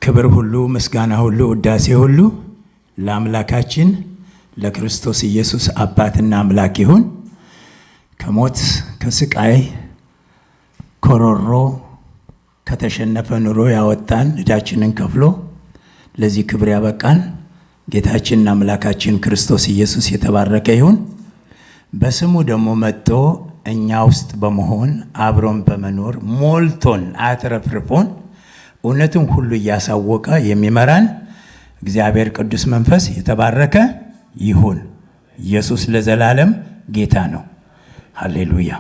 ክብር ሁሉ ምስጋና ሁሉ ውዳሴ ሁሉ ለአምላካችን ለክርስቶስ ኢየሱስ አባትና አምላክ ይሁን። ከሞት ከስቃይ ኮሮሮ ከተሸነፈ ኑሮ ያወጣን ዕዳችንን ከፍሎ ለዚህ ክብር ያበቃን ጌታችንና አምላካችን ክርስቶስ ኢየሱስ የተባረከ ይሁን። በስሙ ደግሞ መጥቶ እኛ ውስጥ በመሆን አብሮን በመኖር ሞልቶን አትረፍርፎን እውነትን ሁሉ እያሳወቀ የሚመራን እግዚአብሔር ቅዱስ መንፈስ የተባረከ ይሁን። ኢየሱስ ለዘላለም ጌታ ነው። ሃሌሉያ።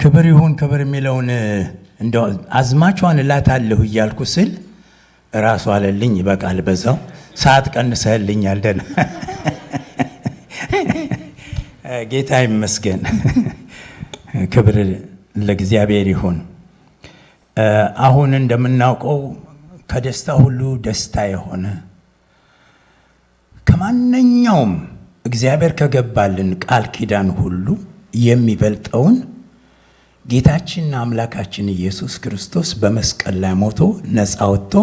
ክብር ይሁን። ክብር የሚለውን እንደው አዝማቿን እላታለሁ እያልኩ ስል ራሱ አለልኝ ይበቃል። በዛው ሰዓት ቀንሰህልኛል። ደህና ጌታ ይመስገን። ክብር ለእግዚአብሔር ይሁን። አሁን እንደምናውቀው ከደስታ ሁሉ ደስታ የሆነ ከማንኛውም እግዚአብሔር ከገባልን ቃል ኪዳን ሁሉ የሚበልጠውን ጌታችንና አምላካችን ኢየሱስ ክርስቶስ በመስቀል ላይ ሞቶ ነፃ ወጥቶ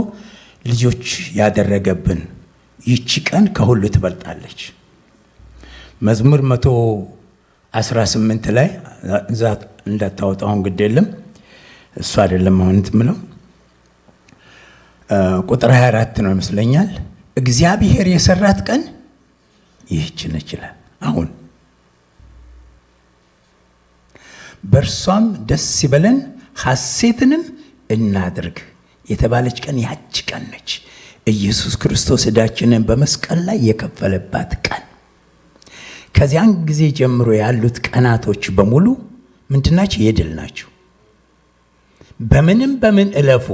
ልጆች ያደረገብን ይቺ ቀን ከሁሉ ትበልጣለች። መዝሙር 118 ላይ ዛት እንዳታወጣውን ግድ የለም እሱ አይደለም አሁን እንትምለው ቁጥር 24 ነው ይመስለኛል። እግዚአብሔር የሰራት ቀን ይህች ነች ይላል። አሁን በእርሷም ደስ ይበለን ሐሴትንም እናድርግ የተባለች ቀን ያች ቀን ነች። ኢየሱስ ክርስቶስ ዕዳችንን በመስቀል ላይ የከፈለባት ቀን። ከዚያን ጊዜ ጀምሮ ያሉት ቀናቶች በሙሉ ምንድናቸው? የድል ናቸው። በምን እለፉ፣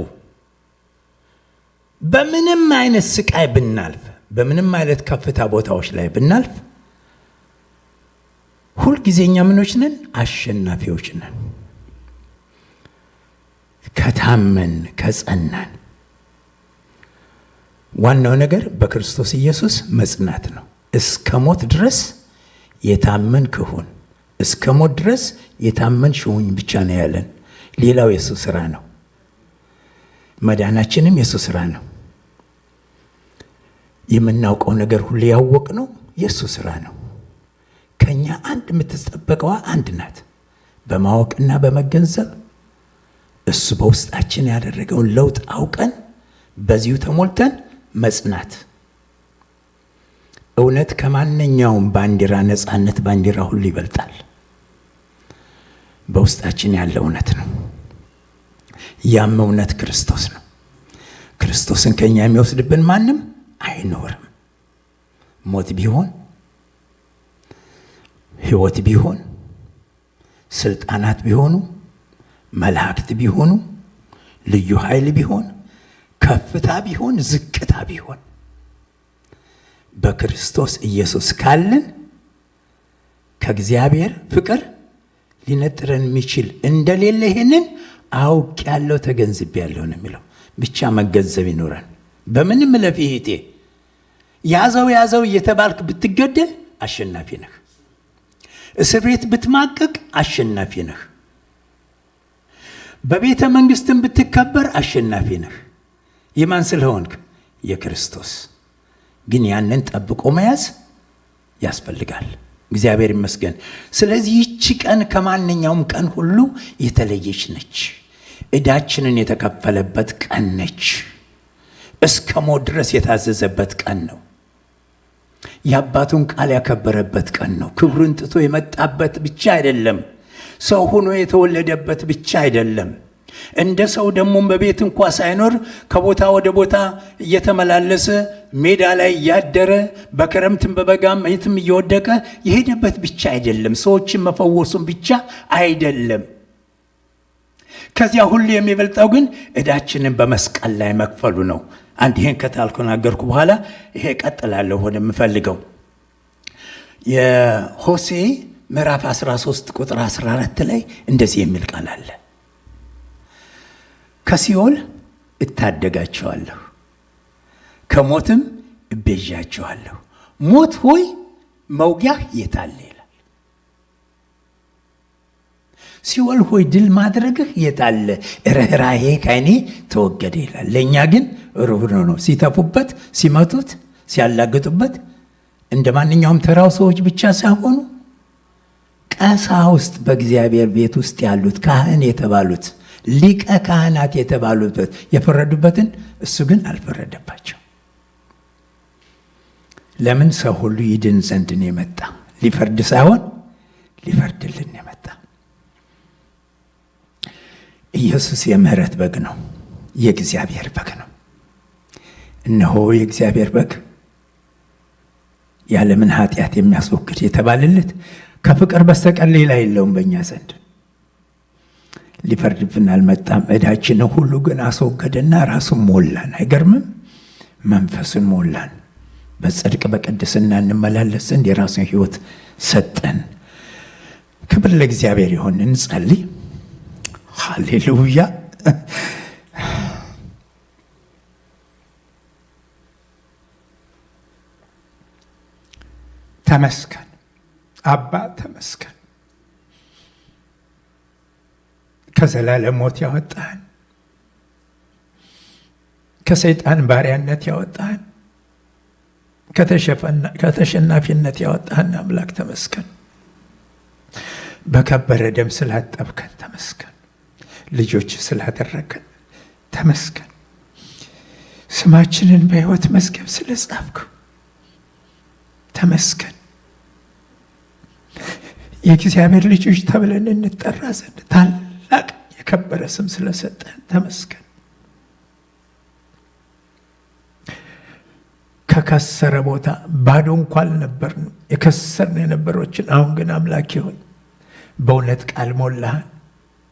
በምንም አይነት ስቃይ ብናልፍ፣ በምንም አይነት ከፍታ ቦታዎች ላይ ብናልፍ ሁልጊዜኛ ምኖች ነን? አሸናፊዎች ነን። ከታመን ከጸናን። ዋናው ነገር በክርስቶስ ኢየሱስ መጽናት ነው። እስከ ሞት ድረስ የታመን ክሁን፣ እስከ ሞት ድረስ የታመን ሽሁኝ ብቻ ነው ያለን። ሌላው የሱ ስራ ነው። መዳናችንም የሱ ስራ ነው። የምናውቀው ነገር ሁሉ ያወቅነው የሱ ስራ ነው። ከኛ አንድ የምትጠበቀዋ አንድ ናት። በማወቅና በመገንዘብ እሱ በውስጣችን ያደረገውን ለውጥ አውቀን በዚሁ ተሞልተን መጽናት። እውነት ከማንኛውም ባንዲራ ነፃነት ባንዲራ ሁሉ ይበልጣል። በውስጣችን ያለ እውነት ነው። ያም እውነት ክርስቶስ ነው። ክርስቶስን ከኛ የሚወስድብን ማንም አይኖርም። ሞት ቢሆን፣ ሕይወት ቢሆን፣ ስልጣናት ቢሆኑ፣ መላእክት ቢሆኑ፣ ልዩ ኃይል ቢሆን፣ ከፍታ ቢሆን፣ ዝቅታ ቢሆን በክርስቶስ ኢየሱስ ካለን ከእግዚአብሔር ፍቅር ሊነጥረን የሚችል እንደሌለ ይሄንን አውቄያለሁ ተገንዝቤያለሁ ነው የሚለው። ብቻ መገንዘብ ይኖረን። በምንም ለፊቴ ያዘው እየተባልክ ብትገደል አሸናፊ ነህ። እስር ቤት ብትማቀቅ አሸናፊ ነህ። በቤተ መንግስትም ብትከበር አሸናፊ ነህ። የማን ስለሆንክ? የክርስቶስ። ግን ያንን ጠብቆ መያዝ ያስፈልጋል። እግዚአብሔር ይመስገን። ስለዚህ ይቺ ቀን ከማንኛውም ቀን ሁሉ የተለየች ነች። ዕዳችንን የተከፈለበት ቀን ነች። እስከ ሞት ድረስ የታዘዘበት ቀን ነው። የአባቱን ቃል ያከበረበት ቀን ነው። ክብሩን ጥቶ የመጣበት ብቻ አይደለም። ሰው ሆኖ የተወለደበት ብቻ አይደለም። እንደ ሰው ደግሞ በቤት እንኳ ሳይኖር ከቦታ ወደ ቦታ እየተመላለሰ ሜዳ ላይ እያደረ በክረምትም በበጋም የትም እየወደቀ የሄደበት ብቻ አይደለም። ሰዎችን መፈወሱን ብቻ አይደለም። ከዚያ ሁሉ የሚበልጠው ግን ዕዳችንን በመስቀል ላይ መክፈሉ ነው። አንድ ይሄን ከተናገርኩ በኋላ ይሄ ቀጥላለሁ ወደምፈልገው። የሆሴዕ ምዕራፍ 13 ቁጥር 14 ላይ እንደዚህ የሚል ቃል አለ። ከሲኦል እታደጋቸዋለሁ፣ ከሞትም እቤዣቸዋለሁ። ሞት ሆይ መውጊያህ የታለ ይላል። ሲኦል ሆይ ድል ማድረግህ የታለ? ርኅራኄ ከእኔ ተወገደ ይላል። ለእኛ ግን ርኅሩህ ነው። ሲተፉበት፣ ሲመቱት፣ ሲያላግጡበት እንደ ማንኛውም ተራው ሰዎች ብቻ ሳይሆኑ ቀሳውስት በእግዚአብሔር ቤት ውስጥ ያሉት ካህን የተባሉት ሊቀ ካህናት የተባሉበት የፈረዱበትን እሱ ግን አልፈረደባቸው። ለምን? ሰው ሁሉ ይድን ዘንድ ነው የመጣ። ሊፈርድ ሳይሆን ሊፈርድልን የመጣ። ኢየሱስ የምህረት በግ ነው፣ የእግዚአብሔር በግ ነው። እነሆ የእግዚአብሔር በግ የዓለምን ኃጢአት የሚያስወግድ የተባለለት ከፍቅር በስተቀር ሌላ የለውም በእኛ ዘንድ። ሊፈርድብን አልመጣም። ዕዳችንን ሁሉ ግን አስወገደና ራሱን ሞላን። አይገርምም? መንፈሱን ሞላን። በጽድቅ በቅድስና እንመላለስ ዘንድ የራሱን ሕይወት ሰጠን። ክብር ለእግዚአብሔር ይሁን። እንጸልይ። ሃሌሉያ። ተመስገን አባ፣ ተመስገን። ከዘላለም ሞት ያወጣህን፣ ከሰይጣን ባሪያነት ያወጣህን፣ ከተሸናፊነት ያወጣህን አምላክ ተመስገን። በከበረ ደም ስላጠብከን ተመስገን። ልጆች ስላደረገን ተመስገን። ስማችንን በሕይወት መዝገብ ስለጻፍክ ተመስገን። የእግዚአብሔር ልጆች ተብለን እንጠራ ዘንድ ታላቅ የከበረ ስም ስለሰጠን ተመስገን። ከከሰረ ቦታ ባዶ እንኳን ነበርን፣ የከሰርን የነበሮችን አሁን ግን አምላክ ሆይ በእውነት ቃል ሞላህን፣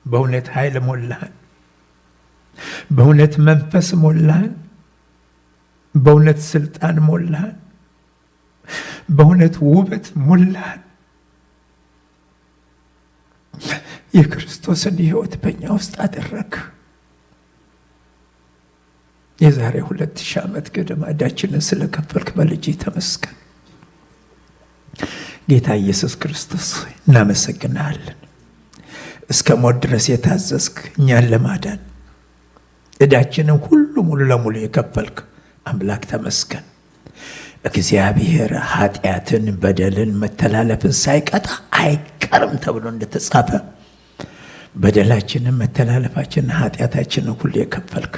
በእውነት ኃይል ሞላህን፣ በእውነት መንፈስ ሞላህን፣ በእውነት ስልጣን ሞላህን፣ በእውነት ውበት ሞላህን። የክርስቶስን ሕይወት በእኛ ውስጥ አደረግ። የዛሬ 2000 ዓመት ገደማ ዕዳችንን ስለከፈልክ በልጅ ተመስገን። ጌታ ኢየሱስ ክርስቶስ እናመሰግናለን። እስከ ሞት ድረስ የታዘዝክ እኛን ለማዳን ዕዳችንን ሁሉ ሙሉ ለሙሉ የከፈልክ አምላክ ተመስገን። እግዚአብሔር ኃጢአትን፣ በደልን፣ መተላለፍን ሳይቀጣ አይቀርም ተብሎ እንደተጻፈ በደላችንን፣ መተላለፋችንን፣ ኃጢአታችንን ሁሉ የከፈልክ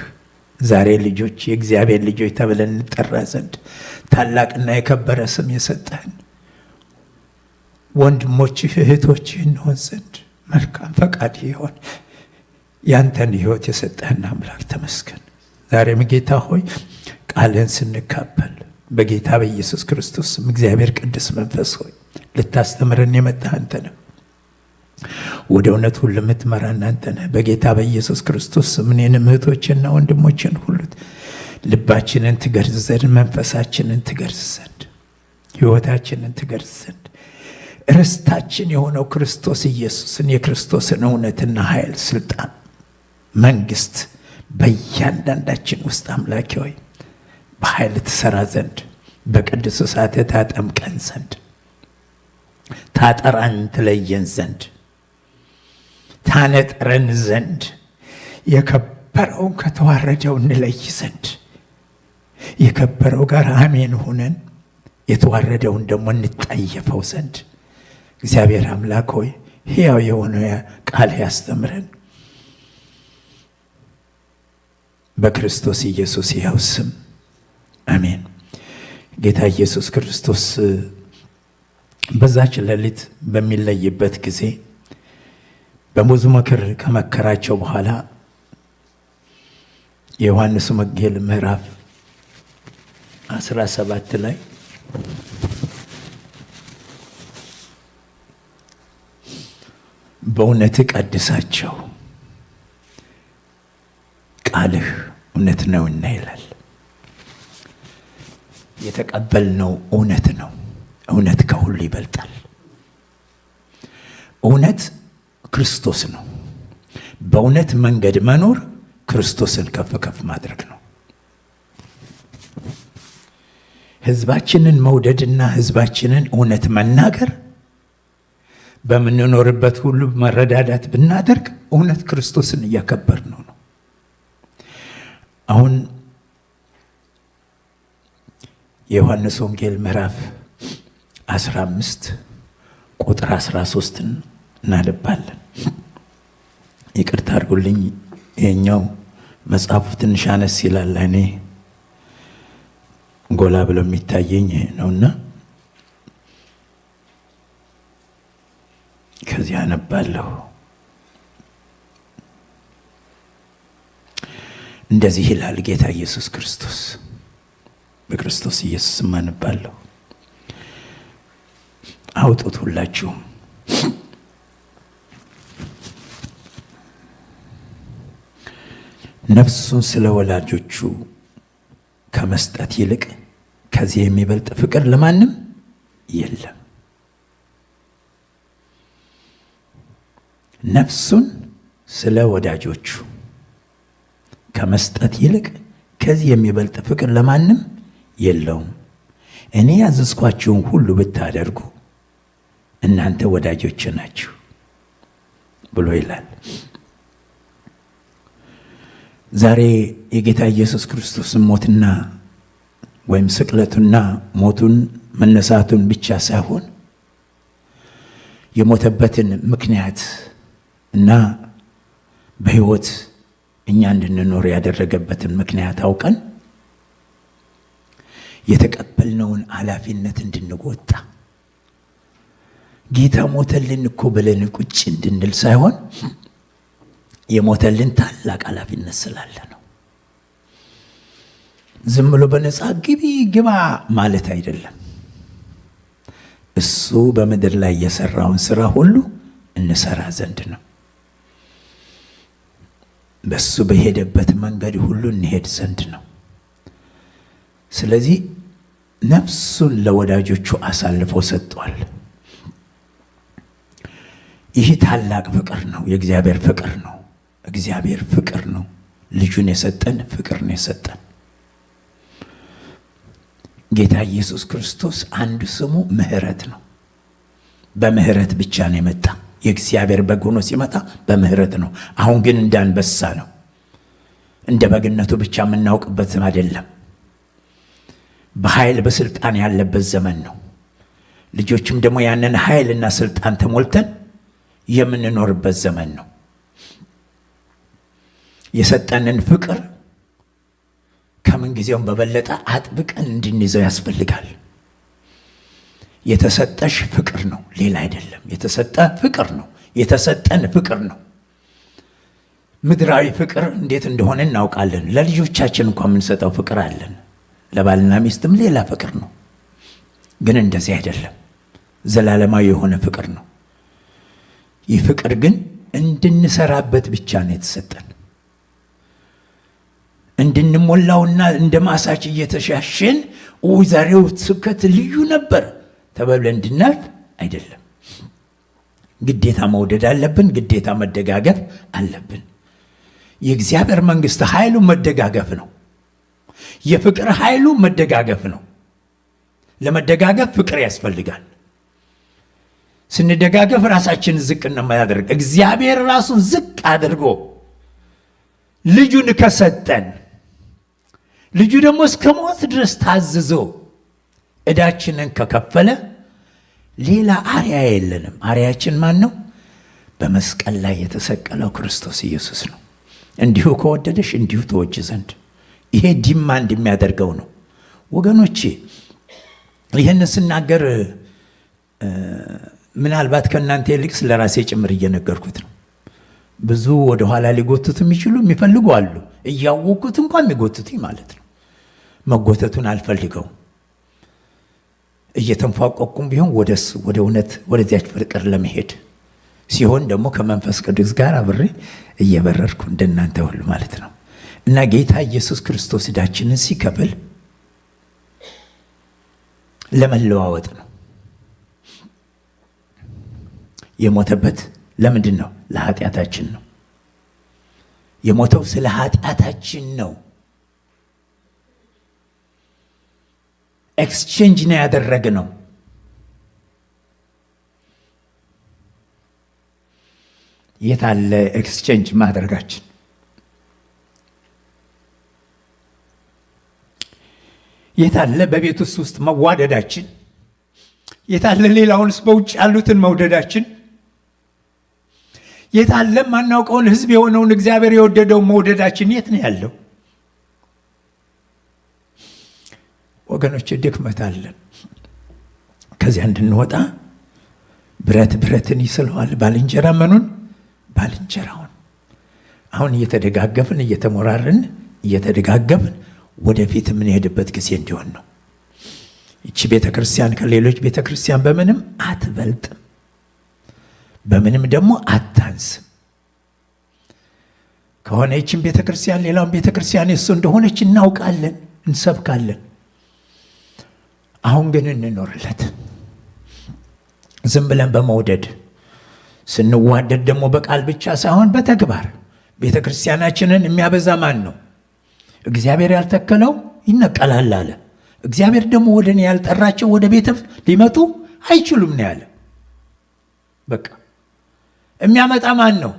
ዛሬ ልጆች፣ የእግዚአብሔር ልጆች ተብለን እንጠራ ዘንድ ታላቅና የከበረ ስም የሰጠህን ወንድሞችህ እህቶችህ እንሆን ዘንድ መልካም ፈቃድ ይሆን። ያንተን ሕይወት የሰጠህን አምላክ ተመስገን። ዛሬም ጌታ ሆይ ቃልህን ስንካፈል በጌታ በኢየሱስ ክርስቶስ ስም እግዚአብሔር ቅዱስ መንፈስ ሆይ ልታስተምረን የመጣህ አንተ ነህ። ወደ እውነት ሁሉ የምትመራን አንተ ነህ። በጌታ በኢየሱስ ክርስቶስ ስም እኔንም እህቶችንና ወንድሞችን ሁሉ ልባችንን ትገርዝ ዘንድ፣ መንፈሳችንን ትገርዝ ዘንድ፣ ሕይወታችንን ትገርዝ ዘንድ ርስታችን የሆነው ክርስቶስ ኢየሱስን የክርስቶስን እውነትና ኃይል፣ ስልጣን፣ መንግስት በእያንዳንዳችን ውስጥ አምላኬ ሆይ በኃይል ትሰራ ዘንድ በቅዱስ እሳት ታጠምቀን ዘንድ ታጠራን፣ ትለየን ዘንድ ታነጥረን ዘንድ የከበረውን ከተዋረደው እንለይ ዘንድ የከበረው ጋር አሜን ሆነን የተዋረደውን ደግሞ እንጠየፈው ዘንድ እግዚአብሔር አምላክ ሆይ ሕያው የሆነ ቃል ያስተምረን። በክርስቶስ ኢየሱስ ሕያው ስም አሜን። ጌታ ኢየሱስ ክርስቶስ በዛች ሌሊት በሚለይበት ጊዜ በብዙ ምክር ከመከራቸው በኋላ የዮሐንስ ወንጌል ምዕራፍ 17 ላይ በእውነት ቀድሳቸው ቃልህ እውነት ነውና ይላል። የተቀበልነው እውነት ነው። እውነት ከሁሉ ይበልጣል። እውነት ክርስቶስ ነው። በእውነት መንገድ መኖር ክርስቶስን ከፍ ከፍ ማድረግ ነው። ሕዝባችንን መውደድና ሕዝባችንን እውነት መናገር በምንኖርበት ሁሉ መረዳዳት ብናደርግ እውነት ክርስቶስን እያከበርነው ነው። አሁን የዮሐንስ ወንጌል ምዕራፍ 15 ቁጥር 13 እናነባለን። ይቅርታ አድርጉልኝ፣ ይሄኛው መጽሐፉ ትንሽ አነስ ይላል። እኔ ጎላ ብሎ የሚታየኝ ነውና ከዚያ አነባለሁ። እንደዚህ ይላል ጌታ ኢየሱስ ክርስቶስ። በክርስቶስ ኢየሱስ አነባለሁ። አውጡት ሁላችሁም። ነፍሱን ስለ ወላጆቹ ከመስጠት ይልቅ ከዚህ የሚበልጥ ፍቅር ለማንም የለም። ነፍሱን ስለ ወዳጆቹ ከመስጠት ይልቅ ከዚህ የሚበልጥ ፍቅር ለማንም የለውም። እኔ ያዘዝኳችሁን ሁሉ ብታደርጉ እናንተ ወዳጆች ናችሁ ብሎ ይላል። ዛሬ የጌታ ኢየሱስ ክርስቶስን ሞትና ወይም ስቅለቱና ሞቱን መነሳቱን ብቻ ሳይሆን የሞተበትን ምክንያት እና በሕይወት እኛ እንድንኖር ያደረገበትን ምክንያት አውቀን የተቀበልነውን ኃላፊነት እንድንወጣ ጌታ ሞተልን እኮ ብለን ቁጭ እንድንል ሳይሆን የሞተልን ታላቅ ኃላፊነት ስላለ ነው። ዝም ብሎ በነፃ ግባ ማለት አይደለም። እሱ በምድር ላይ የሰራውን ስራ ሁሉ እንሰራ ዘንድ ነው። በሱ በሄደበት መንገድ ሁሉ እንሄድ ዘንድ ነው። ስለዚህ ነፍሱን ለወዳጆቹ አሳልፎ ሰጥቷል። ይህ ታላቅ ፍቅር ነው። የእግዚአብሔር ፍቅር ነው። እግዚአብሔር ፍቅር ነው። ልጁን የሰጠን ፍቅር ነው የሰጠን። ጌታ ኢየሱስ ክርስቶስ አንዱ ስሙ ምሕረት ነው። በምሕረት ብቻ ነው የመጣ። የእግዚአብሔር በግ ሆኖ ሲመጣ በምሕረት ነው። አሁን ግን እንደ አንበሳ ነው። እንደ በግነቱ ብቻ የምናውቅበት አይደለም። በኃይል በስልጣን ያለበት ዘመን ነው። ልጆችም ደግሞ ያንን ኃይልና ስልጣን ተሞልተን የምንኖርበት ዘመን ነው። የሰጠንን ፍቅር ከምን ጊዜውም በበለጠ አጥብቀን እንድንይዘው ያስፈልጋል። የተሰጠሽ ፍቅር ነው፣ ሌላ አይደለም። የተሰጠ ፍቅር ነው። የተሰጠን ፍቅር ነው። ምድራዊ ፍቅር እንዴት እንደሆነ እናውቃለን። ለልጆቻችን እንኳን የምንሰጠው ፍቅር አለን። ለባልና ሚስትም ሌላ ፍቅር ነው። ግን እንደዚህ አይደለም። ዘላለማዊ የሆነ ፍቅር ነው። ይህ ፍቅር ግን እንድንሰራበት ብቻ ነው የተሰጠን። እንድንሞላውና እንደ ማሳች እየተሻሸን ዛሬው ስብከት ልዩ ነበር ተብለን እንድናልፍ አይደለም። ግዴታ መውደድ አለብን። ግዴታ መደጋገፍ አለብን። የእግዚአብሔር መንግስት ኃይሉ መደጋገፍ ነው። የፍቅር ኃይሉ መደጋገፍ ነው። ለመደጋገፍ ፍቅር ያስፈልጋል። ስንደጋገፍ ራሳችን ዝቅ እናደርግ። እግዚአብሔር ራሱን ዝቅ አድርጎ ልጁን ከሰጠን፣ ልጁ ደግሞ እስከ ሞት ድረስ ታዝዞ ዕዳችንን ከከፈለ ሌላ አርያ የለንም። አርያችን ማን ነው? በመስቀል ላይ የተሰቀለው ክርስቶስ ኢየሱስ ነው። እንዲሁ ከወደደሽ እንዲሁ ተወጅ ዘንድ። ይሄ ዲማንድ የሚያደርገው ነው ወገኖቼ። ይህን ስናገር ምናልባት ከእናንተ ይልቅ ስለ ራሴ ጭምር እየነገርኩት ነው። ብዙ ወደኋላ ሊጎትቱ የሚችሉ የሚፈልጉ አሉ። እያወቁት እንኳን የሚጎትቱኝ ማለት ነው። መጎተቱን አልፈልገው። እየተንፏቀቁም ቢሆን ወደሱ ወደ እውነት ወደዚያች ፍቅር ለመሄድ ሲሆን ደግሞ ከመንፈስ ቅዱስ ጋር አብሬ እየበረርኩ እንደናንተ ሁሉ ማለት ነው። እና ጌታ ኢየሱስ ክርስቶስ ዕዳችንን ሲከፍል ለመለዋወጥ ነው የሞተበት። ለምንድን ነው? ለኃጢአታችን ነው የሞተው። ስለ ኃጢአታችን ነው። ኤክስቼንጅ ነው ያደረግነው። የታለ ኤክስቼንጅ ማድረጋችን? የታለ በቤት ውስጥ መዋደዳችን? የታለ ሌላውንስ በውጭ ያሉትን መውደዳችን? የታለ ማናውቀውን ሕዝብ የሆነውን እግዚአብሔር የወደደው መውደዳችን? የት ነው ያለው? ወገኖች ድክመት አለን። ከዚያ እንድንወጣ ብረት ብረትን ይስለዋል፣ ባልንጀራ ምኑን? ባልንጀራውን። አሁን እየተደጋገፍን እየተሞራርን እየተደጋገፍን ወደፊት የምንሄድበት ጊዜ እንዲሆን ነው። ይቺ ቤተ ክርስቲያን ከሌሎች ቤተ ክርስቲያን በምንም አትበልጥም፣ በምንም ደግሞ አታንስም። ከሆነ ይችን ቤተ ክርስቲያን ሌላውን ቤተ ክርስቲያን የሱ እንደሆነች እናውቃለን፣ እንሰብካለን። አሁን ግን እንኖርለት ዝም ብለን በመውደድ ስንዋደድ ደግሞ በቃል ብቻ ሳይሆን በተግባር ቤተ ክርስቲያናችንን የሚያበዛ ማን ነው? እግዚአብሔር ያልተከለው ይነቀላል አለ። እግዚአብሔር ደግሞ ወደ እኔ ያልጠራቸው ወደ ቤተ ሊመጡ አይችሉም ነው ያለ። በቃ የሚያመጣ ማን ነው?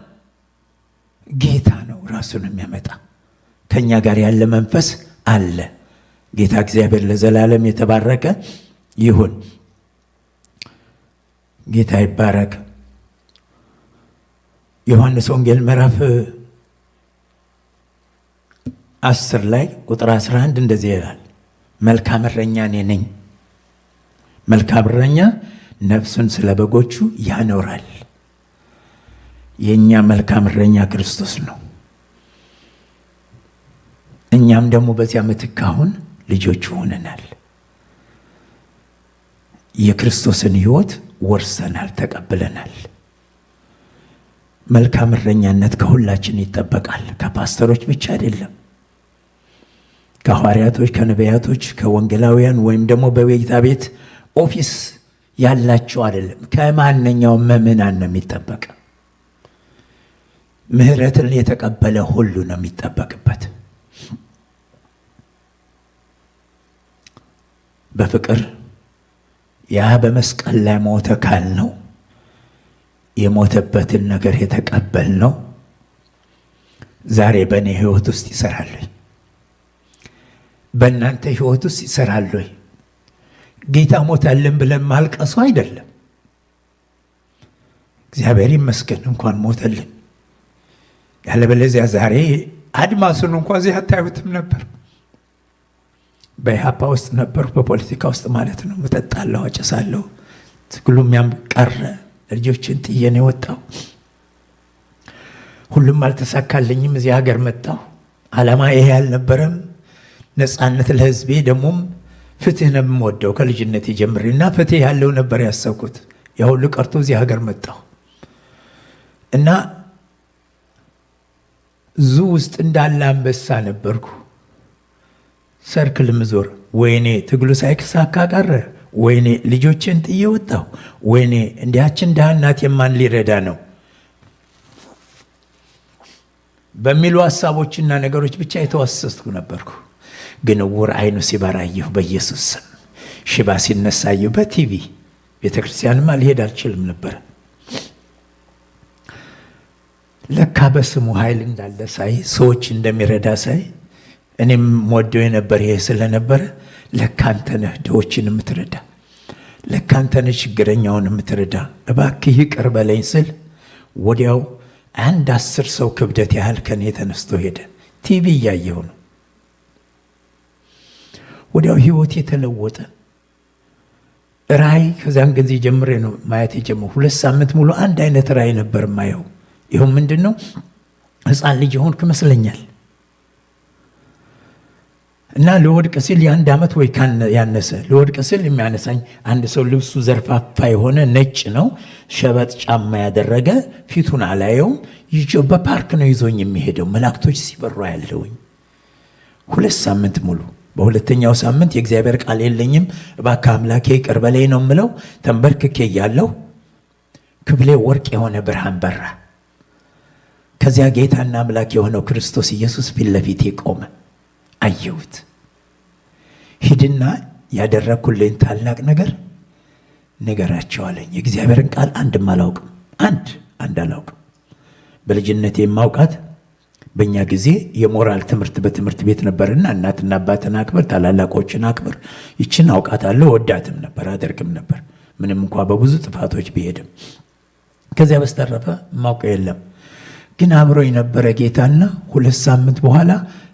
ጌታ ነው ራሱን የሚያመጣ። ከኛ ጋር ያለ መንፈስ አለ። ጌታ እግዚአብሔር ለዘላለም የተባረከ ይሁን። ጌታ ይባረክ። ዮሐንስ ወንጌል ምዕራፍ 10 ላይ ቁጥር 11 እንደዚህ ይላል፣ መልካም እረኛ እኔ ነኝ። መልካም እረኛ ነፍሱን ስለ በጎቹ ያኖራል። የእኛ መልካም እረኛ ክርስቶስ ነው። እኛም ደግሞ በዚያ ምትክ አሁን ልጆቹ ሆነናል። የክርስቶስን ሕይወት ወርሰናል፣ ተቀብለናል። መልካም እረኛነት ከሁላችን ይጠበቃል። ከፓስተሮች ብቻ አይደለም፣ ከሐዋርያቶች፣ ከነቢያቶች፣ ከወንጌላውያን ወይም ደግሞ በጌታ ቤት ኦፊስ ያላቸው አይደለም። ከማንኛውም ምዕመናን ነው የሚጠበቅ። ምሕረትን የተቀበለ ሁሉ ነው የሚጠበቅበት። በፍቅር ያ በመስቀል ላይ ሞተ ካልነው የሞተበትን ነገር የተቀበልነው ዛሬ በእኔ ሕይወት ውስጥ ይሰራል። በእናንተ ሕይወት ውስጥ ይሰራል። ጌታ ሞታልን ብለን ማልቀሱ አይደለም። እግዚአብሔር ይመስገን እንኳን ሞተልን። ያለበለዚያ ዛሬ አድማሱን እንኳን እዚህ አታዩትም ነበር። በኢህአፓ ውስጥ ነበርኩ፣ በፖለቲካ ውስጥ ማለት ነው። እጠጣለሁ፣ አጨሳለሁ። ትግሉም ያም ቀረ። ልጆችን ጥዬ ነው የወጣው። ሁሉም አልተሳካልኝም። እዚህ ሀገር መጣሁ። ዓላማ ይሄ አልነበረም። ነፃነት ለሕዝቤ፣ ደግሞም ፍትህ ነው የምወደው ከልጅነት ጀምሬና ፍትህ ያለው ነበር ያሰብኩት። ያ ሁሉ ቀርቶ እዚህ ሀገር መጣሁ እና ዙ ውስጥ እንዳለ አንበሳ ነበርኩ። ሰርክል ምዞር፣ ወይኔ ትግሉ ሳይሳካ ቀረ፣ ወይኔ ልጆችን ጥዬ ወጣሁ፣ ወይኔ እንዲያችን ድሃ እናት የማን ሊረዳ ነው በሚሉ ሀሳቦችና ነገሮች ብቻ የተወሰስኩ ነበርኩ። ግን ዕውር አይኑ ሲበራየሁ በኢየሱስ ስም፣ ሽባ ሲነሳየሁ በቲቪ ቤተክርስቲያንም አልሄድ አልችልም ነበር። ለካ በስሙ ኃይል እንዳለ ሳይ፣ ሰዎች እንደሚረዳ ሳይ፣ እኔም ወደው የነበር ይሄ ስለነበረ ለካ አንተ ነህ ድሆችን የምትረዳ፣ ለካ አንተ ነህ ችግረኛውን የምትረዳ፣ እባክህ ይቅር በለኝ ስል ወዲያው 10 ሰው ክብደት ያህል ከኔ ተነስቶ ሄደ። ቲቪ እያየሁ ነው። ወዲያው ህይወት የተለወጠ ራእይ ከዛን ጊዜ ጀምሬ ነው ማየት የጀመርኩ። 2 ሳምንት ሙሉ አንድ አይነት ራእይ ነበር ማየው። ይኸው ምንድን ነው? ሕፃን ልጅ የሆንኩ ይመስለኛል እና ለወድቅ ሲል የ1 ዓመት ወይ ያነሰ ለወድቅ ሲል የሚያነሳኝ አንድ ሰው ልብሱ ዘርፋፋ የሆነ ነጭ ነው፣ ሸበጥ ጫማ ያደረገ፣ ፊቱን አላየውም። ይዤው በፓርክ ነው ይዞኝ የሚሄደው። መላእክቶች ሲበሩ ያለውኝ 2 ሳምንት ሙሉ። በሁለተኛው ሳምንት የእግዚአብሔር ቃል የለኝም፣ እባክህ አምላኬ ይቅር በለኝ ነው የምለው። ተንበርክኬ እያለሁ ክፍሌ ወርቅ የሆነ ብርሃን በራ። ከዚያ ጌታና አምላክ የሆነው ክርስቶስ ኢየሱስ ፊት ለፊቴ ቆመ። አየሁት። ሂድና ያደረግኩልኝ ታላቅ ነገር ንገራቸው አለኝ። የእግዚአብሔርን ቃል አንድም አላውቅም፣ አንድ አላውቅም። በልጅነቴ የማውቃት በእኛ ጊዜ የሞራል ትምህርት በትምህርት ቤት ነበርና እናትና አባትን አክብር፣ ታላላቆችን አክብር። ይችን አውቃታለሁ፣ ወዳትም ነበር፣ አደርግም ነበር፣ ምንም እንኳ በብዙ ጥፋቶች ቢሄድም። ከዚያ በስተረፈ ማውቀው የለም። ግን አብሮ የነበረ ጌታና 2 ሳምንት በኋላ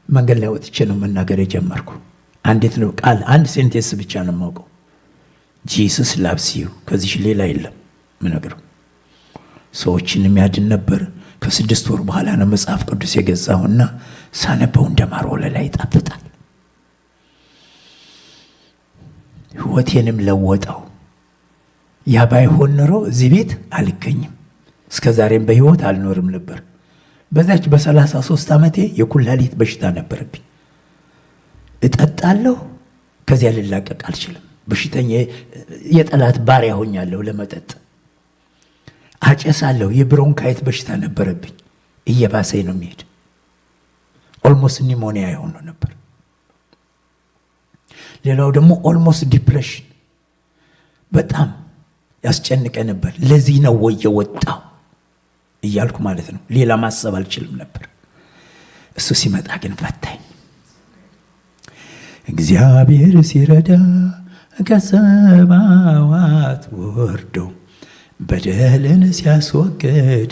መንገድ ላይ ወጥቼ ነው መናገር የጀመርኩ። አንዲት ነው ቃል፣ አንድ ሴንቴንስ ብቻ ነው የማውቀው። ጂሰስ ላቭስ ዩ። ከዚህ ሌላ የለም ምነግረው። ሰዎችን የሚያድን ነበር። ከ6 ወር በኋላ ነው መጽሐፍ ቅዱስ የገዛሁና ሳነበው እንደ ማር ወለላ ይጣፍጣል። ሕይወቴንም ለወጠው። ያ ባይሆን ኖሮ እዚህ ቤት አልገኝም፣ እስከ ዛሬም በሕይወት አልኖርም ነበር። በዛች በ33 ዓመቴ የኩላሊት በሽታ ነበረብኝ። እጠጣለሁ፣ ከዚያ ልላቀቅ አልችልም። በሽተኛ የጠላት ባሪያ ሆኛለሁ ለመጠጥ። አጨሳለሁ፣ የብሮንካይት በሽታ ነበረብኝ። እየባሰኝ ነው የሚሄድ። ኦልሞስት ኒሞኒያ የሆነ ነበር። ሌላው ደግሞ ኦልሞስት ዲፕሬሽን በጣም ያስጨንቀ ነበር። ለዚህ ነው ወይ የወጣው እያልኩ ማለት ነው። ሌላ ማሰብ አልችልም ነበር። እሱ ሲመጣ ግን ፈታኝ። እግዚአብሔር ሲረዳ ከሰማዋት ወርዶ በደልን ሲያስወግድ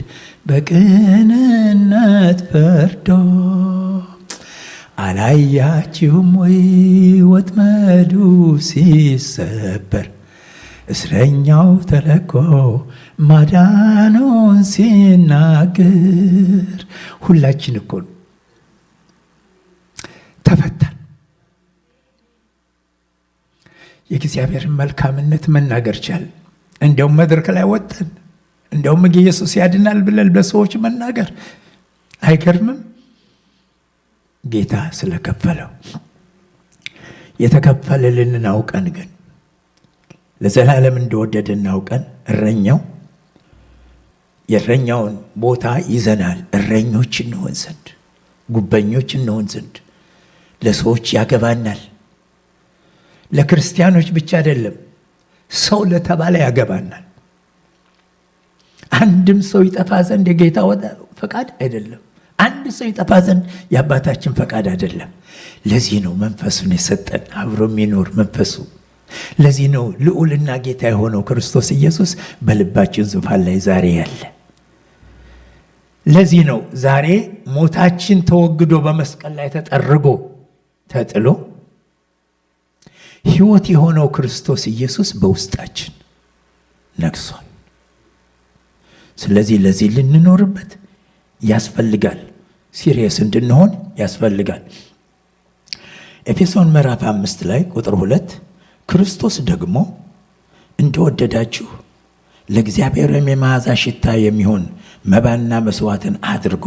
በቅንነት ፈርዶ አላያችሁም ወይ ወጥመዱ ሲሰበር እስረኛው ተለቆ ማዳኑን ሲናገር። ሁላችን እኮ ተፈታን። የእግዚአብሔርን መልካምነት መናገር ቻል። እንደውም መድረክ ላይ ወጥተን እንደውም ኢየሱስ ያድናል ብለን ለሰዎች መናገር አይገርምም? ጌታ ስለከፈለው የተከፈለልን አውቀን ግን ለዘላለም እንደወደደ እናውቀን እረኛው የእረኛውን ቦታ ይዘናል። እረኞች እንሆን ዘንድ፣ ጉበኞች እንሆን ዘንድ ለሰዎች ያገባናል። ለክርስቲያኖች ብቻ አይደለም፣ ሰው ለተባለ ያገባናል። አንድም ሰው ይጠፋ ዘንድ የጌታ ፈቃድ አይደለም። አንድ ሰው ይጠፋ ዘንድ የአባታችን ፈቃድ አይደለም። ለዚህ ነው መንፈሱን የሰጠን፣ አብሮ የሚኖር መንፈሱ። ለዚህ ነው ልዑልና ጌታ የሆነው ክርስቶስ ኢየሱስ በልባችን ዙፋን ላይ ዛሬ ያለ። ለዚህ ነው ዛሬ ሞታችን ተወግዶ በመስቀል ላይ ተጠርጎ ተጥሎ ሕይወት የሆነው ክርስቶስ ኢየሱስ በውስጣችን ነግሷል። ስለዚህ ለዚህ ልንኖርበት ያስፈልጋል። ሲሪየስ እንድንሆን ያስፈልጋል። ኤፌሶን ምዕራፍ 5 ላይ ቁጥር 2 ክርስቶስ ደግሞ እንደወደዳችሁ ለእግዚአብሔር የመዓዛ ሽታ የሚሆን መባና መስዋዕትን አድርጎ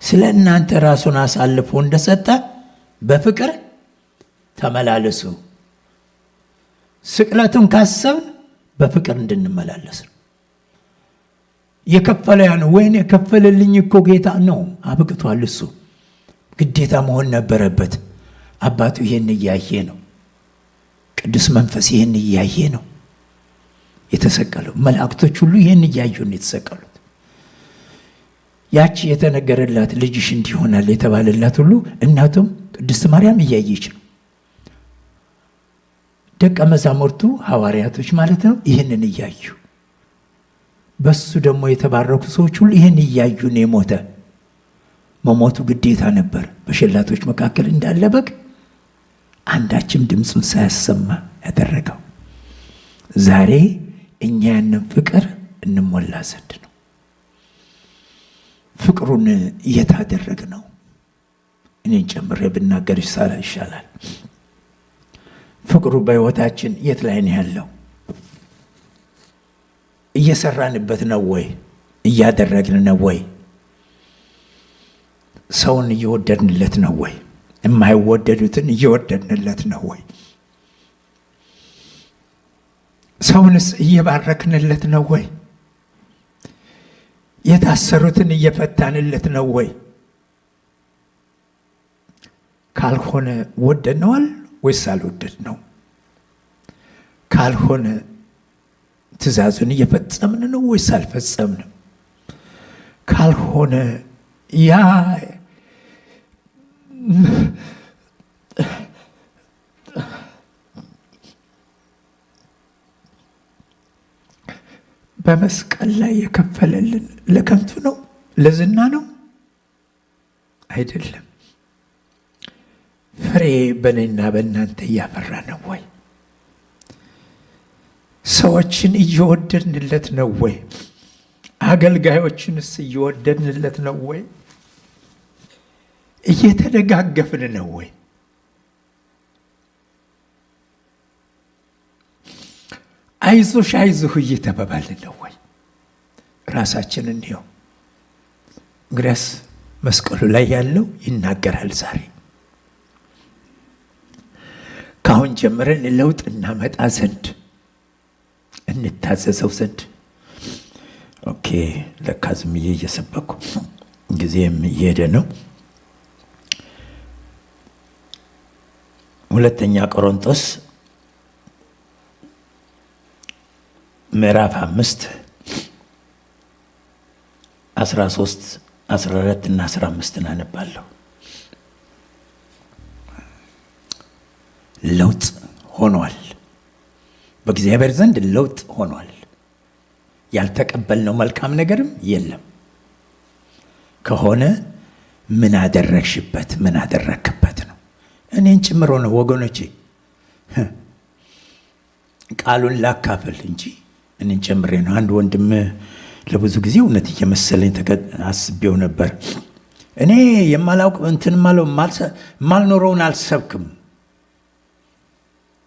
ስለ እናንተ ራሱን አሳልፎ እንደሰጠ በፍቅር ተመላለሱ። ስቅለቱን ካሰብን በፍቅር እንድንመላለስ ነው። የከፈለ ያ ነው። ወይኔ የከፈለልኝ እኮ ጌታ ነው። አብቅቷል። እሱ ግዴታ መሆን ነበረበት። አባቱ ይሄን እያየ ነው። ቅዱስ መንፈስ ይሄን እያየ ነው የተሰቀለው። መላእክቶች ሁሉ ይሄን እያዩ ነው የተሰቀሉት። ያቺ የተነገረላት ልጅሽ እንዲሆናል የተባለላት ሁሉ እናቱም ቅድስት ማርያም እያየች ነው። ደቀ መዛሙርቱ ሐዋርያቶች ማለት ነው ይህንን እያዩ፣ በሱ ደግሞ የተባረኩ ሰዎች ሁሉ ይህን እያዩ ነው የሞተ። መሞቱ ግዴታ ነበር። በሸላቶች መካከል እንዳለ በግ አንዳችም ድምፁን ሳያሰማ ያደረገው። ዛሬ እኛ ያንን ፍቅር እንሞላ ዘንድ ነው። ፍቅሩን እየታደረግ ነው። እኔን ጨምሬ ብናገር ይሻላል። ፍቅሩ በሕይወታችን የት ላይ ነው ያለው? እየሰራንበት ነው ወይ? እያደረግን ነው ወይ? ሰውን እየወደድንለት ነው ወይ? የማይወደዱትን እየወደድንለት ነው ወይ? ሰውንስ እየባረክንለት ነው ወይ? የታሰሩትን እየፈታንለት ነው ወይ? ካልሆነ ወደድነዋል ወይስ አልወደድነው? ካልሆነ ትእዛዙን እየፈጸምን ነው ወይስ አልፈጸምንም? ካልሆነ ያ በመስቀል ላይ የከፈለልን ለከንቱ ነው? ለዝና ነው? አይደለም። ፍሬ በእኔና በእናንተ እያፈራ ነው ወይ? ሰዎችን እየወደድንለት ነው ወይ? አገልጋዮችንስ እየወደድንለት ነው ወይ? እየተደጋገፍን ነው ወይ? አይዞሽ አይዞህ እየተባባልን ነው ወይ? ራሳችንን እንየው። እንግዲያስ መስቀሉ ላይ ያለው ይናገራል። ዛሬ ካሁን ጀምረን ለውጥ እናመጣ ዘንድ እንታዘዘው ዘንድ። ኦኬ፣ ለካ ዝም ብዬ እየሰበኩ ጊዜም እየሄደ ነው። ሁለተኛ ቆሮንቶስ ምዕራፍ 5 13 14 እና 15 አነባለሁ። ለውጥ ሆኗል። በእግዚአብሔር ዘንድ ለውጥ ሆኗል። ያልተቀበልነው መልካም ነገርም የለም። ከሆነ ምን አደረግሽበት? ምን አደረግክበት ነው። እኔን ጭምሮ ነው ወገኖቼ። ቃሉን ላካፍል እንጂ እኔን ጨምሬ ነው። አንድ ወንድም ለብዙ ጊዜ እውነት እየመሰለኝ አስቤው ነበር። እኔ የማላውቅ እንትን ማልኖረውን አልሰብክም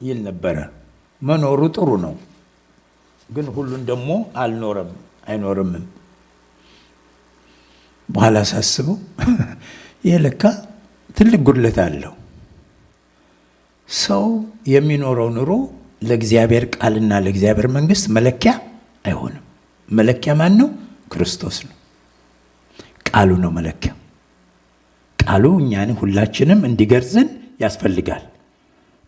ይል ነበረ። መኖሩ ጥሩ ነው፣ ግን ሁሉን ደግሞ አልኖረም አይኖርምም። በኋላ ሳስበው ይሄ ለካ ትልቅ ጉድለት አለው። ሰው የሚኖረው ኑሮ ለእግዚአብሔር ቃልና ለእግዚአብሔር መንግስት መለኪያ አይሆንም። መለኪያ ማን ነው? ክርስቶስ ነው። ቃሉ ነው መለኪያ። ቃሉ እኛን ሁላችንም እንዲገርዘን ያስፈልጋል።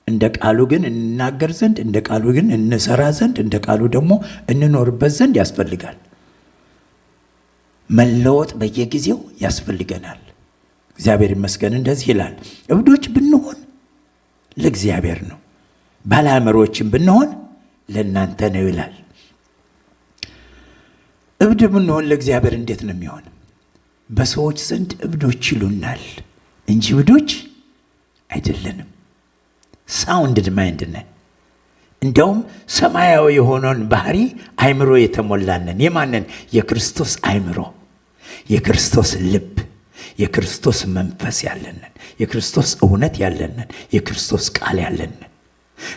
እንደ ቃሉ ግን እንናገር ዘንድ፣ እንደ ቃሉ ግን እንሰራ ዘንድ፣ እንደ ቃሉ ደግሞ እንኖርበት ዘንድ ያስፈልጋል። መለወጥ በየጊዜው ያስፈልገናል። እግዚአብሔር ይመስገን እንደዚህ ይላል፣ እብዶች ብንሆን ለእግዚአብሔር ነው፣ ባለአእምሮዎችም ብንሆን ለእናንተ ነው ይላል። እብድ ብንሆን ለእግዚአብሔር እንዴት ነው የሚሆን? በሰዎች ዘንድ እብዶች ይሉናል እንጂ እብዶች አይደለንም። ሳውንድድ ማይንድ ነን። እንዲያውም ሰማያዊ የሆነውን ባህሪ አይምሮ የተሞላንን። የማንን? የክርስቶስ አይምሮ፣ የክርስቶስ ልብ፣ የክርስቶስ መንፈስ ያለንን፣ የክርስቶስ እውነት ያለንን፣ የክርስቶስ ቃል ያለንን፣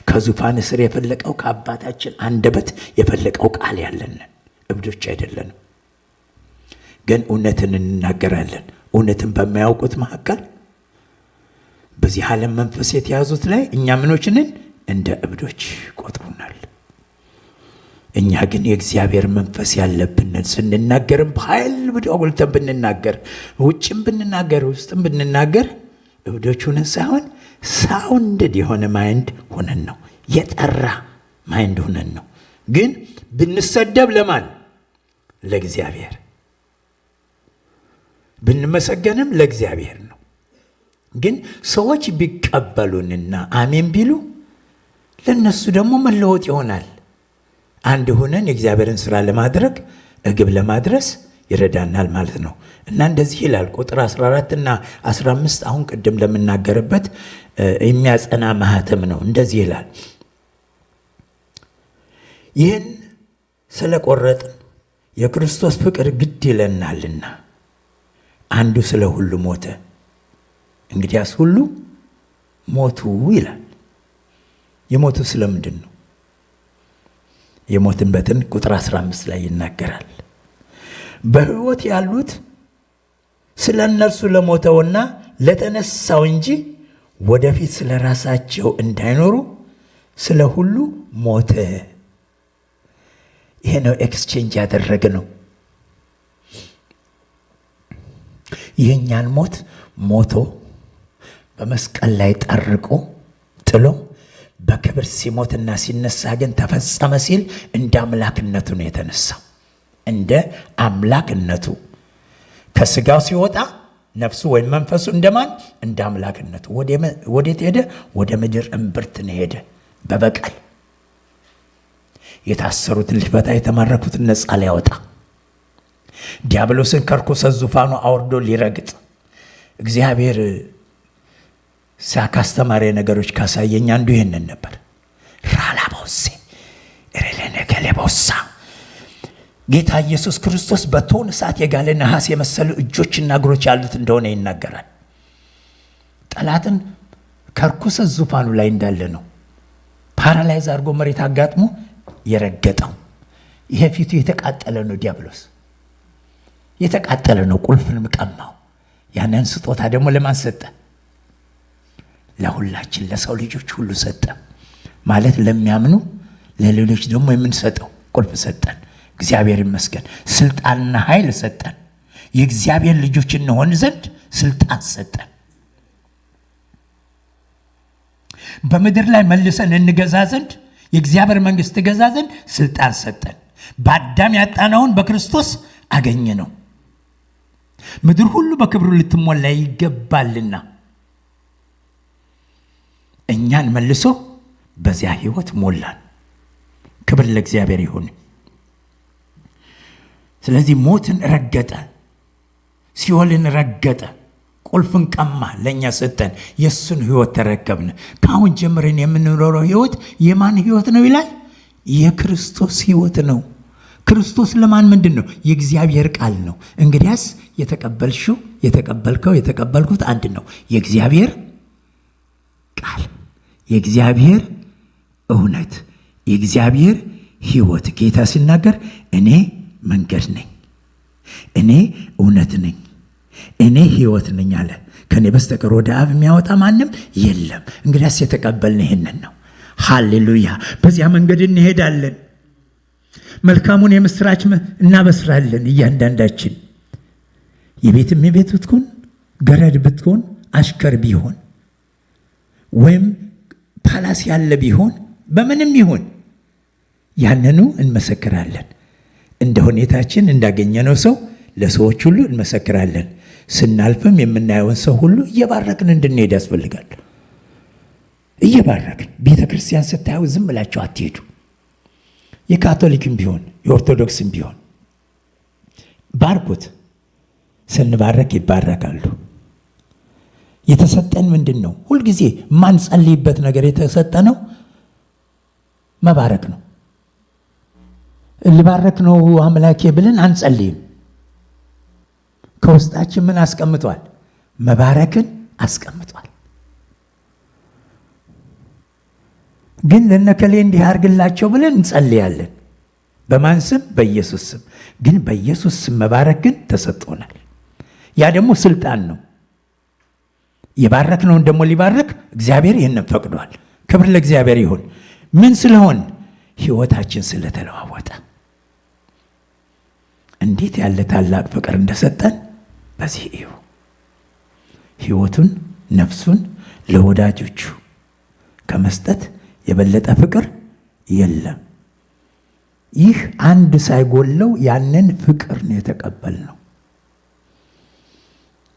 ከዙፋን ስር የፈለቀው ከአባታችን አንደበት የፈለቀው ቃል ያለንን እብዶች አይደለንም። ግን እውነትን እንናገራለን። እውነትን በማያውቁት መካከል በዚህ ዓለም መንፈስ የተያዙት ላይ እኛ ምኖችንን እንደ እብዶች ቆጥሩናል። እኛ ግን የእግዚአብሔር መንፈስ ያለብንን ስንናገርም በኃይል አጉልተን ብንናገር፣ ውጭም ብንናገር፣ ውስጥም ብንናገር እብዶች ሆነን ሳይሆን ሳውንድድ የሆነ ማይንድ ሆነን ነው። የጠራ ማይንድ ሆነን ነው። ግን ብንሰደብ ለማን? ለእግዚአብሔር። ብንመሰገንም ለእግዚአብሔር ነው። ግን ሰዎች ቢቀበሉንና አሜን ቢሉ ለነሱ ደግሞ መለወጥ ይሆናል። አንድ ሆነን የእግዚአብሔርን ስራ ለማድረግ እግብ ለማድረስ ይረዳናል ማለት ነው። እና እንደዚህ ይላል ቁጥር 14 እና 15 አሁን ቅድም ለምናገርበት የሚያጸና ማህተም ነው። እንደዚህ ይላል፣ ይህን ስለቆረጥን የክርስቶስ ፍቅር ግድ ይለናልና አንዱ ስለ ሁሉ ሞተ፣ እንግዲያስ ሁሉ ሞቱ ይላል። የሞቱ ስለምንድን ነው? የሞትንበትን ቁጥር 15 ላይ ይናገራል። በሕይወት ያሉት ስለ እነርሱ ለሞተውና ለተነሳው እንጂ ወደፊት ስለ ራሳቸው እንዳይኖሩ ስለ ሁሉ ሞተ። ይሄ ነው ኤክስቼንጅ ያደረገ ነው። የእኛን ሞት ሞቶ በመስቀል ላይ ጠርቆ ጥሎ በክብር ሲሞትና ሲነሳ ግን ተፈጸመ ሲል እንደ አምላክነቱ ነው የተነሳው። እንደ አምላክነቱ ከስጋው ሲወጣ ነፍሱ ወይም መንፈሱ እንደማን? እንደ አምላክነቱ ወዴት ሄደ? ወደ ምድር እምብርት ነው ሄደ። በበቀል የታሰሩትን ሊፈታ፣ የተማረኩትን ነፃ ሊያወጣ፣ ዲያብሎስን ከርኩሰት ዙፋኑ አውርዶ ሊረግጥ። እግዚአብሔር ካስተማሪ ነገሮች ካሳየኝ አንዱ ይህንን ነበር። ራላቦሴ ረለነከለቦሳ ጌታ ኢየሱስ ክርስቶስ በቶን እሳት የጋለ ነሐስ የመሰሉ እጆችና እግሮች ያሉት እንደሆነ ይናገራል። ጠላትን ከርኩሰት ዙፋኑ ላይ እንዳለ ነው ፓራላይዝ አድርጎ መሬት አጋጥሞ የረገጠው። ይሄ ፊቱ የተቃጠለ ነው። ዲያብሎስ የተቃጠለ ነው። ቁልፍንም ቀማው። ያንን ስጦታ ደግሞ ለማን ሰጠ? ለሁላችን፣ ለሰው ልጆች ሁሉ ሰጠ። ማለት ለሚያምኑ ለሌሎች ደግሞ የምንሰጠው ቁልፍ ሰጠን። እግዚአብሔር ይመስገን። ስልጣንና ኃይል ሰጠን። የእግዚአብሔር ልጆች እንሆን ዘንድ ስልጣን ሰጠን። በምድር ላይ መልሰን እንገዛ ዘንድ፣ የእግዚአብሔር መንግስት ትገዛ ዘንድ ስልጣን ሰጠን። በአዳም ያጣነውን በክርስቶስ አገኘ ነው። ምድር ሁሉ በክብሩ ልትሞላ ይገባልና እኛን መልሶ በዚያ ህይወት ሞላን። ክብር ለእግዚአብሔር ይሁን። ስለዚህ ሞትን ረገጠ፣ ሲኦልን ረገጠ፣ ቁልፍን ቀማ፣ ለእኛ ሰጠን። የእሱን ህይወት ተረከብን። ከአሁን ጀምረን የምንኖረው ህይወት የማን ህይወት ነው ይላል? የክርስቶስ ህይወት ነው። ክርስቶስ ለማን ምንድን ነው? የእግዚአብሔር ቃል ነው። እንግዲያስ የተቀበልሽው፣ የተቀበልከው፣ የተቀበልኩት አንድ ነው። የእግዚአብሔር ቃል፣ የእግዚአብሔር እውነት፣ የእግዚአብሔር ህይወት። ጌታ ሲናገር እኔ መንገድ ነኝ፣ እኔ እውነት ነኝ፣ እኔ ህይወት ነኝ አለ። ከኔ በስተቀር ወደ አብ የሚያወጣ ማንም የለም። እንግዲያስ የተቀበልን ይህንን ነው። ሃሌሉያ። በዚያ መንገድ እንሄዳለን። መልካሙን የምስራች እናበስራለን። እያንዳንዳችን የቤትም የቤት ብትሆን፣ ገረድ ብትሆን፣ አሽከር ቢሆን ወይም ፓላስ ያለ ቢሆን፣ በምንም ይሁን ያንኑ እንመሰክራለን። እንደ ሁኔታችን እንዳገኘነው ሰው ለሰዎች ሁሉ እንመሰክራለን። ስናልፍም የምናየውን ሰው ሁሉ እየባረክን እንድንሄድ ያስፈልጋል። እየባረክን ቤተ ክርስቲያን ስታዩ ዝም ብላችሁ አትሄዱ። የካቶሊክም ቢሆን የኦርቶዶክስም ቢሆን ባርኩት። ስንባረክ ይባረካሉ። የተሰጠን ምንድን ነው? ሁልጊዜ ማንጸልይበት ነገር የተሰጠነው መባረክ ነው። ልባረክ ነው አምላኬ ብለን አንጸልይም። ከውስጣችን ምን አስቀምጧል? መባረክን አስቀምጧል። ግን ለነከሌ እንዲህ አድርግላቸው ብለን እንጸልያለን። በማን ስም? በኢየሱስ ስም። ግን በኢየሱስ ስም መባረክ ግን ተሰጥቶናል። ያ ደግሞ ስልጣን ነው። የባረክነውን ደግሞ ሊባርክ እግዚአብሔር ይህንን ፈቅዷል። ክብር ለእግዚአብሔር ይሁን። ምን ስለሆን? ህይወታችን ስለተለዋወጠ። እንዴት ያለ ታላቅ ፍቅር እንደሰጠን በዚህ እዩ። ህይወቱን ነፍሱን ለወዳጆቹ ከመስጠት የበለጠ ፍቅር የለም። ይህ አንድ ሳይጎለው ያንን ፍቅር ነው የተቀበልነው።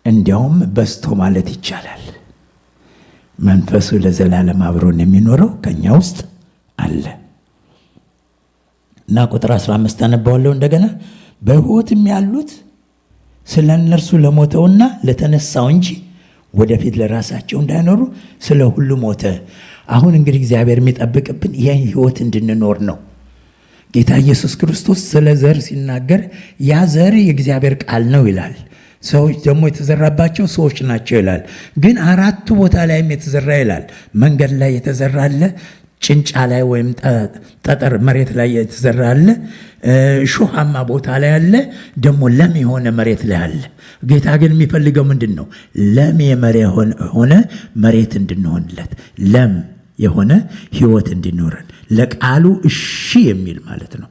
እንዲያውም በስቶ ማለት ይቻላል። መንፈሱ ለዘላለም አብሮን የሚኖረው ከኛ ውስጥ አለ እና ቁጥር 15 አነባዋለሁ እንደገና። በሕይወትም ያሉት ስለ እነርሱ ለሞተውና ለተነሳው እንጂ ወደፊት ለራሳቸው እንዳይኖሩ ስለ ሁሉ ሞተ። አሁን እንግዲህ እግዚአብሔር የሚጠብቅብን ይህን ህይወት እንድንኖር ነው። ጌታ ኢየሱስ ክርስቶስ ስለ ዘር ሲናገር ያ ዘር የእግዚአብሔር ቃል ነው ይላል። ሰዎች ደግሞ የተዘራባቸው ሰዎች ናቸው ይላል። ግን አራቱ ቦታ ላይም የተዘራ ይላል። መንገድ ላይ የተዘራ አለ፣ ጭንጫ ላይ ወይም ጠጠር መሬት ላይ የተዘራ አለ፣ ሾሃማ ቦታ ላይ አለ፣ ደግሞ ለም የሆነ መሬት ላይ አለ። ጌታ ግን የሚፈልገው ምንድን ነው? ለም የሆነ መሬት እንድንሆንለት፣ ለም የሆነ ህይወት እንዲኖረን፣ ለቃሉ እሺ የሚል ማለት ነው።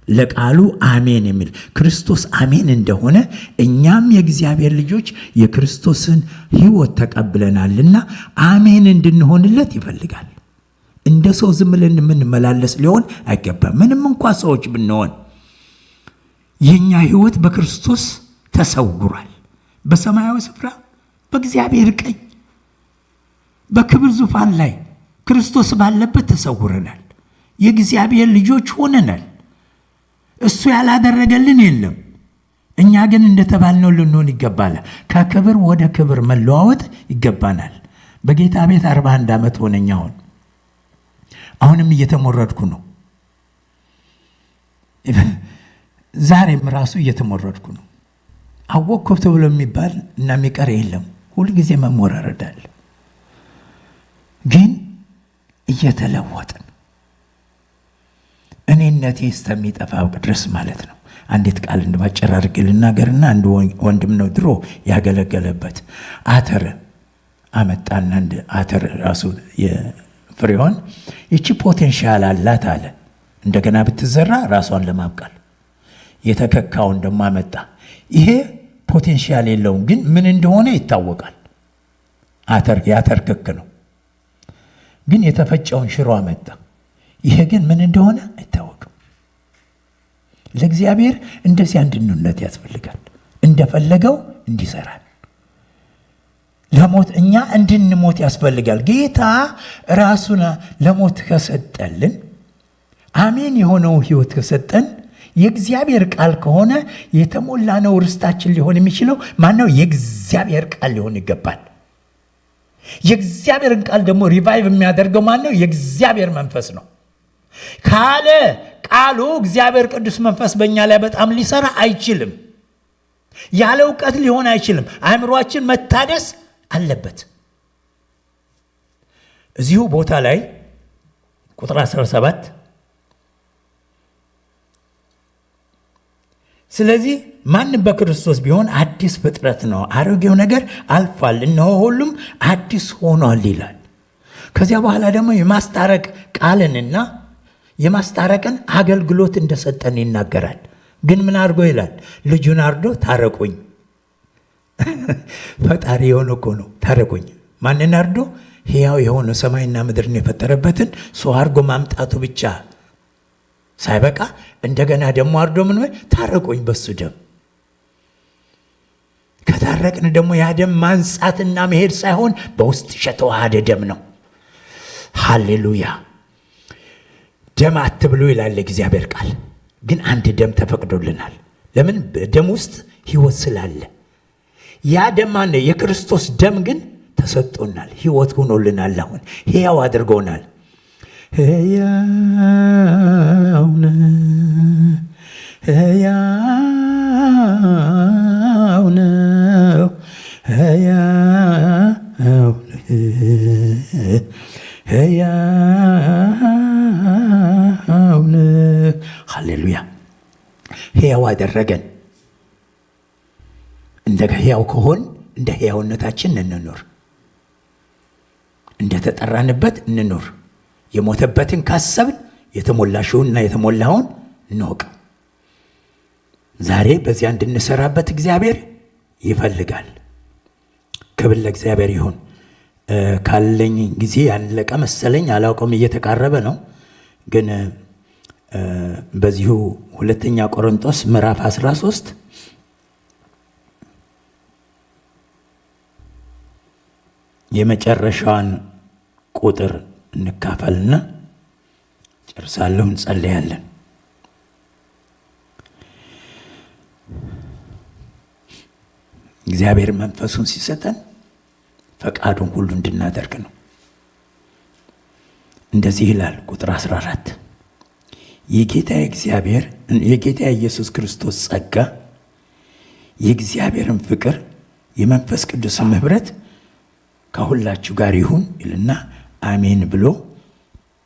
ለቃሉ አሜን የሚል ክርስቶስ አሜን እንደሆነ እኛም የእግዚአብሔር ልጆች የክርስቶስን ህይወት ተቀብለናልና አሜን እንድንሆንለት ይፈልጋል። እንደ ሰው ዝም ብለን የምንመላለስ ሊሆን አይገባም። ምንም እንኳ ሰዎች ብንሆን የኛ ህይወት በክርስቶስ ተሰውሯል። በሰማያዊ ስፍራ በእግዚአብሔር ቀኝ በክብር ዙፋን ላይ ክርስቶስ ባለበት ተሰውረናል። የእግዚአብሔር ልጆች ሆነናል። እሱ ያላደረገልን የለም። እኛ ግን እንደተባልነው ልንሆን ይገባናል። ከክብር ወደ ክብር መለዋወጥ ይገባናል። በጌታ ቤት 41 ዓመት ሆነኝ። አሁንም እየተሞረድኩ ነው። ዛሬም ራሱ እየተሞረድኩ ነው። አወቅኩት ብሎ የሚባል እና የሚቀር የለም። ሁልጊዜ መሞራረዳል። ግን እየተለወጥን እኔነቴ እስከሚጠፋው ድረስ ማለት ነው። አንዲት ቃል እንደባጭር አድርጌ ልናገርና አንድ ወንድም ነው ድሮ ያገለገለበት አተር አመጣና እንደ አተር ራሱ የፍሬውን ይቺ ፖቴንሻል አላት አለ። እንደገና ብትዘራ ራሷን ለማብቃል የተከካውን ደሞ አመጣ። ይሄ ፖቴንሻል የለውም፣ ግን ምን እንደሆነ ይታወቃል። የአተር ክክ ነው፣ ግን የተፈጨውን ሽሮ አመጣ። ይሄ ግን ምን እንደሆነ አይታወቅም። ለእግዚአብሔር እንደዚህ አንድነት ያስፈልጋል። እንደፈለገው እንዲሰራል። ለሞት እኛ እንድንሞት ያስፈልጋል። ጌታ ራሱን ለሞት ከሰጠልን አሜን የሆነው ህይወት ከሰጠን የእግዚአብሔር ቃል ከሆነ የተሞላ ነው። ርስታችን ሊሆን የሚችለው ማነው? የእግዚአብሔር ቃል ሊሆን ይገባል። የእግዚአብሔርን ቃል ደግሞ ሪቫይቭ የሚያደርገው ማነው? የእግዚአብሔር መንፈስ ነው። ካለ ቃሉ እግዚአብሔር ቅዱስ መንፈስ በእኛ ላይ በጣም ሊሰራ አይችልም። ያለ እውቀት ሊሆን አይችልም። አእምሯችን መታደስ አለበት። እዚሁ ቦታ ላይ ቁጥር 17 ስለዚህ ማንም በክርስቶስ ቢሆን አዲስ ፍጥረት ነው፣ አሮጌው ነገር አልፏል፣ እነሆ ሁሉም አዲስ ሆኗል ይላል። ከዚያ በኋላ ደግሞ የማስታረቅ ቃልንና የማስታረቅን አገልግሎት እንደሰጠን ይናገራል። ግን ምን አድርጎ ይላል? ልጁን አርዶ ታረቁኝ። ፈጣሪ የሆነ እኮ ነው። ታረቁኝ ማንን አርዶ? ሕያው የሆነ ሰማይና ምድርን የፈጠረበትን ሰው አርጎ ማምጣቱ ብቻ ሳይበቃ እንደገና ደግሞ አርዶ ምን ታረቁኝ በሱ ደም። ከታረቅን ደግሞ ያ ደም ማንጻትና መሄድ ሳይሆን በውስጥ የተዋሃደ ደም ነው። ሃሌሉያ። ደም አትብሉ ይላል እግዚአብሔር ቃል። ግን አንድ ደም ተፈቅዶልናል። ለምን? በደም ውስጥ ሕይወት ስላለ። ያ ደም ማን? የክርስቶስ ደም ግን ተሰጥቶናል። ሕይወት ሆኖልናል። አሁን ሕያው አድርጎናል። ሕያው ነህ፣ ሕያው ነው፣ ሕያው ነህ፣ ሕያው ነህ። ሃሌሉያ። ሕያው አደረገን። እንደ ሕያው ከሆን እንደ ሕያውነታችን እንኖር፣ እንደ ተጠራንበት እንኖር። የሞተበትን ካሰብን የተሞላሽውንና የተሞላውን እንወቅ። ዛሬ በዚያ እንድንሰራበት እግዚአብሔር ይፈልጋል። ክብር ለእግዚአብሔር ይሁን። ካለኝ ጊዜ ያለቀ መሰለኝ፣ አላውቀውም፣ እየተቃረበ ነው። ግን በዚሁ ሁለተኛ ቆሮንቶስ ምዕራፍ 13 የመጨረሻዋን ቁጥር እንካፈልና ጨርሳለሁ፣ እንጸልያለን። እግዚአብሔር መንፈሱን ሲሰጠን ፈቃዱን ሁሉ እንድናደርግ ነው። እንደዚህ ይላል ቁጥር 14 የጌታ ኢየሱስ ክርስቶስ ጸጋ፣ የእግዚአብሔርን ፍቅር፣ የመንፈስ ቅዱስም ኅብረት ከሁላችሁ ጋር ይሁን ይልና አሜን ብሎ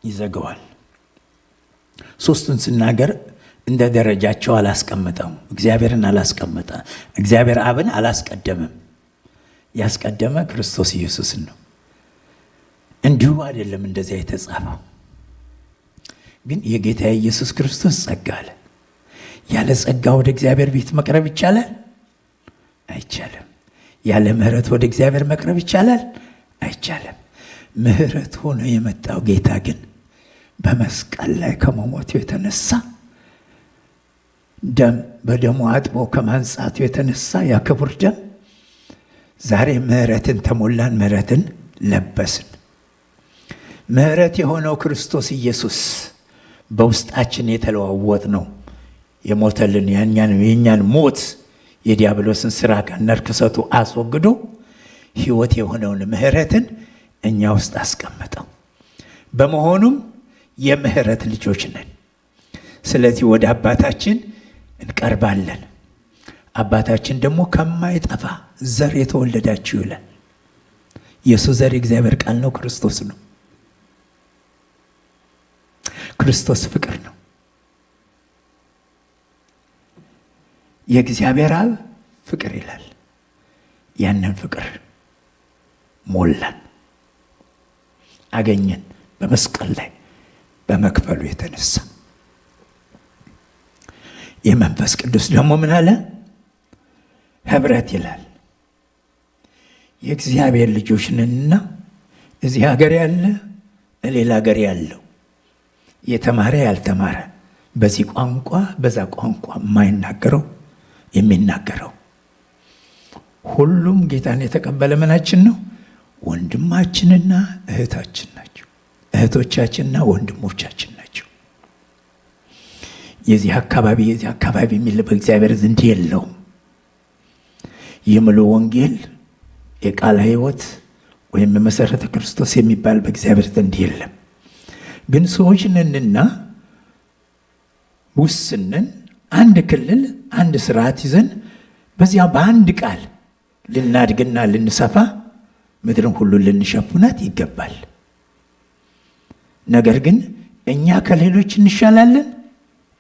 ይዘጋዋል። ሶስቱን ስናገር እንደ ደረጃቸው አላስቀመጠም። እግዚአብሔርን አላስቀመጠ። እግዚአብሔር አብን አላስቀደመም። ያስቀደመ ክርስቶስ ኢየሱስን ነው። እንዲሁ አይደለም እንደዚያ የተጻፈው። ግን የጌታ ኢየሱስ ክርስቶስ ጸጋ አለ። ያለ ጸጋ ወደ እግዚአብሔር ቤት መቅረብ ይቻላል? አይቻልም። ያለ ምሕረት ወደ እግዚአብሔር መቅረብ ይቻላል? አይቻልም። ምሕረት ሆኖ የመጣው ጌታ ግን በመስቀል ላይ ከመሞቱ የተነሳ ደም በደሙ አጥቦ ከማንጻቱ የተነሳ ያ ክቡር ደም ዛሬ ምሕረትን ተሞላን፣ ምሕረትን ለበስን። ምሕረት የሆነው ክርስቶስ ኢየሱስ በውስጣችን የተለዋወጥ ነው። የሞተልን የእኛን ሞት የዲያብሎስን ስራ ከነ ርክሰቱ አስወግዶ ሕይወት የሆነውን ምሕረትን እኛ ውስጥ አስቀመጠው። በመሆኑም የምሕረት ልጆች ነን። ስለዚህ ወደ አባታችን እንቀርባለን። አባታችን ደግሞ ከማይጠፋ ዘር የተወለዳችሁ ይላል። የሱ ዘር የእግዚአብሔር ቃል ነው፣ ክርስቶስ ነው። ክርስቶስ ፍቅር ነው። የእግዚአብሔር አብ ፍቅር ይላል። ያንን ፍቅር ሞላን፣ አገኘን በመስቀል ላይ በመክፈሉ የተነሳ። የመንፈስ ቅዱስ ደግሞ ምን አለ? ህብረት ይላል። የእግዚአብሔር ልጆች ነንና እዚህ ሀገር ያለ ሌላ ሀገር ያለው፣ የተማረ ያልተማረ፣ በዚህ ቋንቋ በዛ ቋንቋ የማይናገረው የሚናገረው ሁሉም ጌታን የተቀበለ ምናችን ነው? ወንድማችንና እህታችን ናቸው። እህቶቻችንና ወንድሞቻችን ናቸው። የዚህ አካባቢ የሚል በእግዚአብሔር ዘንድ የለውም። የምሉ ወንጌል የቃለ ሕይወት ወይም መሰረተ ክርስቶስ የሚባል በእግዚአብሔር ዘንድ የለም። ግን ሰዎች ነንና ውስንን አንድ ክልል አንድ ስርዓት ይዘን በዚያ በአንድ ቃል ልናድግና ልንሰፋ ምድርን ሁሉ ልንሸፍናት ይገባል። ነገር ግን እኛ ከሌሎች እንሻላለን?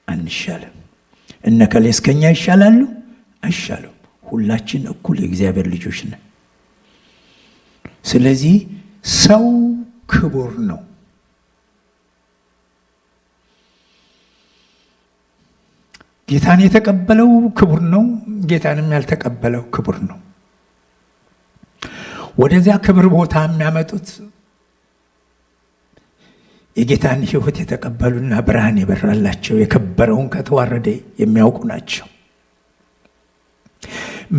አንሻልም። እነ ከሌስ ከኛ ይሻላሉ? አይሻሉም። ሁላችን እኩል የእግዚአብሔር ልጆች ነን። ስለዚህ ሰው ክቡር ነው። ጌታን የተቀበለው ክቡር ነው። ጌታንም ያልተቀበለው ክቡር ነው። ወደዚያ ክብር ቦታ የሚያመጡት የጌታን ሕይወት የተቀበሉና ብርሃን የበራላቸው የከበረውን ከተዋረደ የሚያውቁ ናቸው።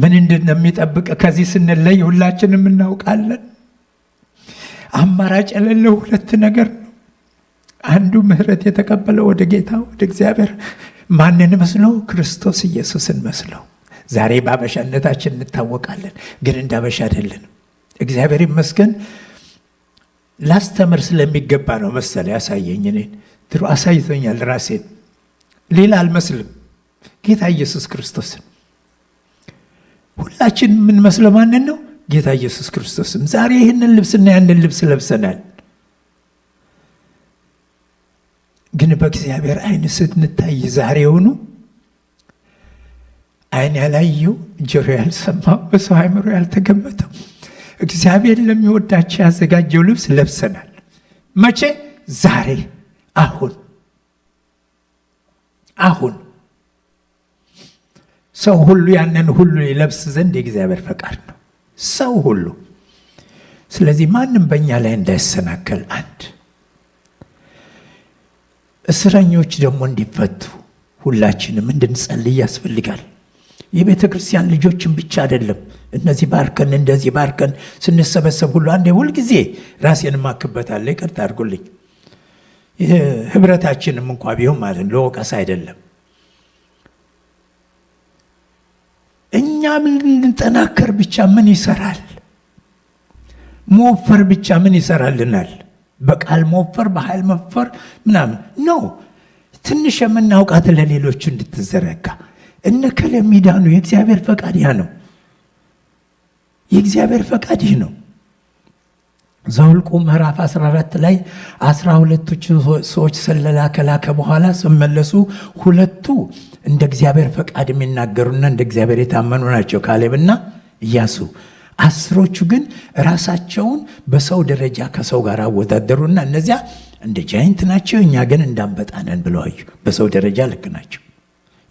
ምን እንደሚጠብቅ ከዚህ ስንለይ ሁላችንም እናውቃለን። አማራጭ የሌለው ሁለት ነገር ነው። አንዱ ምሕረት የተቀበለው ወደ ጌታ ወደ እግዚአብሔር ማንን መስሎ? ክርስቶስ ኢየሱስን መስለው። ዛሬ በአበሻነታችን እንታወቃለን፣ ግን እንደ አበሻ አይደለንም። እግዚአብሔር ይመስገን። ላስተምር ስለሚገባ ነው መሰለ ያሳየኝ። እኔን ድሮ አሳይቶኛል ራሴን። ሌላ አልመስልም፣ ጌታ ኢየሱስ ክርስቶስን። ሁላችን የምንመስለው ማንን ነው? ጌታ ኢየሱስ ክርስቶስን። ዛሬ ይህንን ልብስና ያንን ልብስ ለብሰናል። ግን በእግዚአብሔር ዓይን ስንታይ ዛሬውኑ ዓይን ያላየው ጆሮ ያልሰማው በሰው አእምሮ ያልተገመተው እግዚአብሔር ለሚወዳቸው ያዘጋጀው ልብስ ለብሰናል። መቼ? ዛሬ፣ አሁን ሰው ሁሉ ያንን ሁሉ ይለብስ ዘንድ የእግዚአብሔር ፈቃድ ነው። ሰው ሁሉ። ስለዚህ ማንም በእኛ ላይ እንዳይሰናከል አንድ እስረኞች ደግሞ እንዲፈቱ ሁላችንም እንድንጸልይ ያስፈልጋል። የቤተ ክርስቲያን ልጆችን ብቻ አይደለም። እነዚህ ባርከን እንደዚህ ባርከን ስንሰበሰብ ሁሉ አንዴ ሁልጊዜ ራሴን ማክበታለ። ይቅርታ አድርጉልኝ። ህብረታችንም እንኳ ቢሆን ማለት ለወቀስ አይደለም። እኛ ልንጠናከር ብቻ ምን ይሰራል? መወፈር ብቻ ምን ይሰራልናል? በቃል መወፈር፣ በኃይል መወፈር ምናምን ነው። ትንሽ የምናውቃት ለሌሎቹ እንድትዘረጋ እነከለ የሚዳኑ የእግዚአብሔር ፈቃድ ያ ነው። የእግዚአብሔር ፈቃድ ይህ ነው። ዘኍልቍ ምዕራፍ 14 ላይ 12ቱ ሰዎች ሰለላ ከላከ በኋላ ሲመለሱ ሁለቱ እንደ እግዚአብሔር ፈቃድ የሚናገሩና እንደ እግዚአብሔር የታመኑ ናቸው፣ ካሌብና ኢያሱ። 10ሮቹ ግን ራሳቸውን በሰው ደረጃ ከሰው ጋር አወዳደሩና እነዚያ እንደ ጃይንት ናቸው፣ እኛ ግን እንዳንበጣ ነን ብለው አዩ። በሰው ደረጃ ልክ ናቸው፣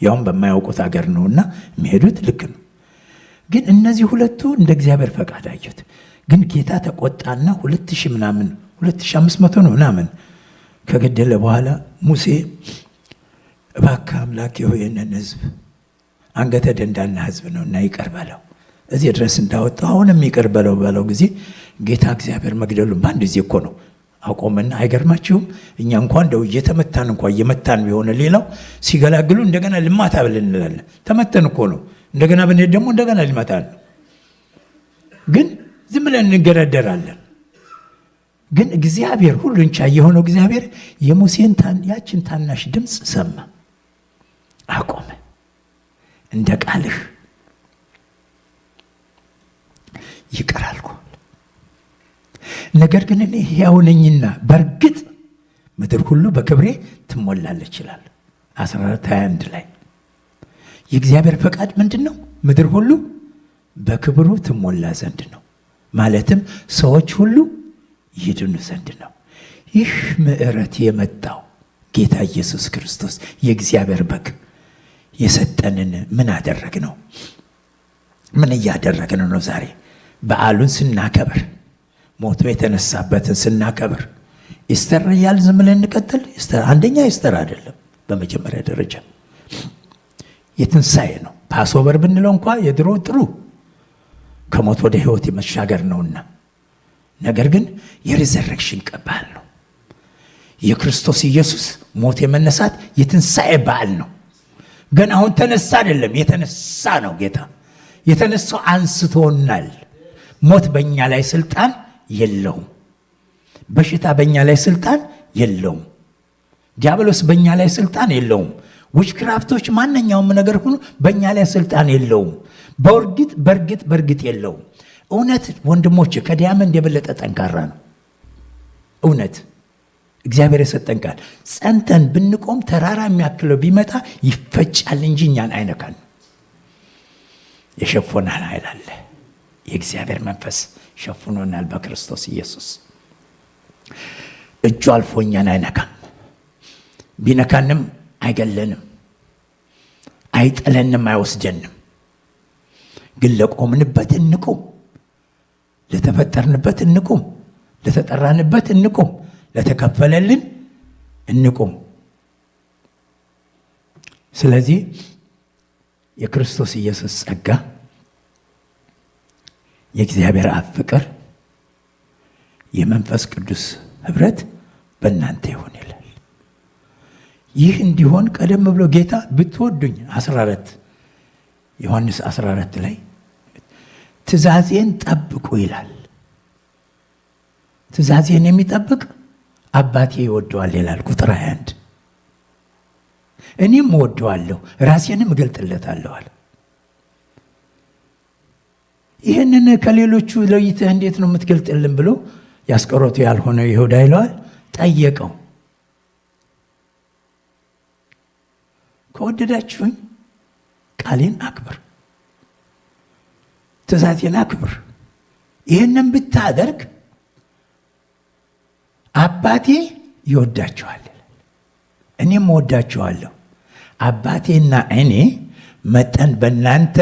ያውም በማያውቁት ሀገር ነውና የሚሄዱት ልክ ነው። ግን እነዚህ ሁለቱ እንደ እግዚአብሔር ፈቃድ አዩት። ግን ጌታ ተቆጣና 2500 ነው ምናምን ከገደለ በኋላ ሙሴ እባክህ አምላኬ ሆይ ይህንን ሕዝብ አንገተ ደንዳና ሕዝብ ነው እና ይቅር በለው እዚህ ድረስ እንዳወጣው አሁንም ይቅር በለው ጊዜ ጌታ እግዚአብሔር መግደሉን በአንድ ጊዜ እኮ ነው አቆመና። አይገርማችሁም? እኛ እንኳን እንደው እየመታን ቢሆን ሌላው ሲገላግሉ እንደገና ልማታ ብለን እንላለን። ተመተን እኮ ነው። እንደገና ብንሄድ ደግሞ እንደገና ሊመታን ነው። ግን ዝም ብለን እንገረደራለን። ግን እግዚአብሔር ሁሉን ቻይ የሆነው እግዚአብሔር የሙሴን ያችን ታናሽ ድምፅ ሰማ፣ አቆመ። እንደ ቃልህ ይቅር አልኩህ፣ ነገር ግን እኔ ሕያው ነኝና በእርግጥ ምድር ሁሉ በክብሬ ትሞላለች ይላል 14:21 ላይ። የእግዚአብሔር ፈቃድ ምንድን ነው? ምድር ሁሉ በክብሩ ትሞላ ዘንድ ነው። ማለትም ሰዎች ሁሉ ይድኑ ዘንድ ነው። ይህ ምሕረት የመጣው ጌታ ኢየሱስ ክርስቶስ የእግዚአብሔር በግ የሰጠንን ምን አደረግ ነው? ምን እያደረግን ነው? ዛሬ በዓሉን ስናከብር፣ ሞቶ የተነሳበትን ስናከብር ኢስተር እያል ዝም ብለን እንቀጥል? አንደኛ ኢስተር አይደለም። በመጀመሪያ ደረጃ የትንሣኤ ነው። ፓስኦቨር ብንለው እንኳ የድሮ ጥሩ ከሞት ወደ ሕይወት የመሻገር ነውና፣ ነገር ግን የሪዘረክሽን በዓል ነው። የክርስቶስ ኢየሱስ ሞት የመነሳት የትንሣኤ በዓል ነው። ግን አሁን ተነሳ አይደለም፣ የተነሳ ነው። ጌታ የተነሳው አንስቶናል። ሞት በእኛ ላይ ስልጣን የለውም። በሽታ በእኛ ላይ ስልጣን የለውም። ዲያብሎስ በእኛ ላይ ስልጣን የለውም። ዊችክራፍቶች፣ ማንኛውም ነገር ሁሉ በእኛ ላይ ስልጣን የለውም። በእርግጥ የለውም። እውነት ወንድሞች ከዲያመንድ የበለጠ ጠንካራ ነው። እውነት እግዚአብሔር የሰጠን ቃል ጸንተን ብንቆም ተራራ የሚያክለው ቢመጣ ይፈጫል እንጂ እኛን አይነካን። የሸፎናል ኃይል አለ። የእግዚአብሔር መንፈስ ሸፍኖናል በክርስቶስ ኢየሱስ። እጁ አልፎ እኛን አይነካም። ቢነካንም አይገለንም፣ አይጥለንም፣ አይወስደንም። ግን ለቆምንበት እንቁም፣ ለተፈጠርንበት እንቁም፣ ለተጠራንበት እንቁም፣ ለተከፈለልን እንቁም። ስለዚህ የክርስቶስ ኢየሱስ ጸጋ፣ የእግዚአብሔር አብ ፍቅር፣ የመንፈስ ቅዱስ ኅብረት በእናንተ ይሁን ይላል። ይህ እንዲሆን ቀደም ብሎ ጌታ ብትወዱኝ 14 ዮሐንስ 14 ላይ ትእዛዜን ጠብቁ ይላል። ትእዛዜን የሚጠብቅ አባቴ ይወደዋል ይላል ቁጥር 21። እኔም እወደዋለሁ ራሴንም እገልጥለታለሁ አለ። ይህንን ከሌሎቹ ለይተህ እንዴት ነው የምትገልጥልን ብሎ ያስቆሮቱ ያልሆነ ይሁዳ ይለዋል፣ ጠየቀው። ከወደዳችሁኝ ቃሌን አክብር፣ ትእዛዜን አክብር። ይህንን ብታደርግ አባቴ ይወዳችኋል፣ እኔም እወዳችኋለሁ። አባቴና እኔ መጠን በእናንተ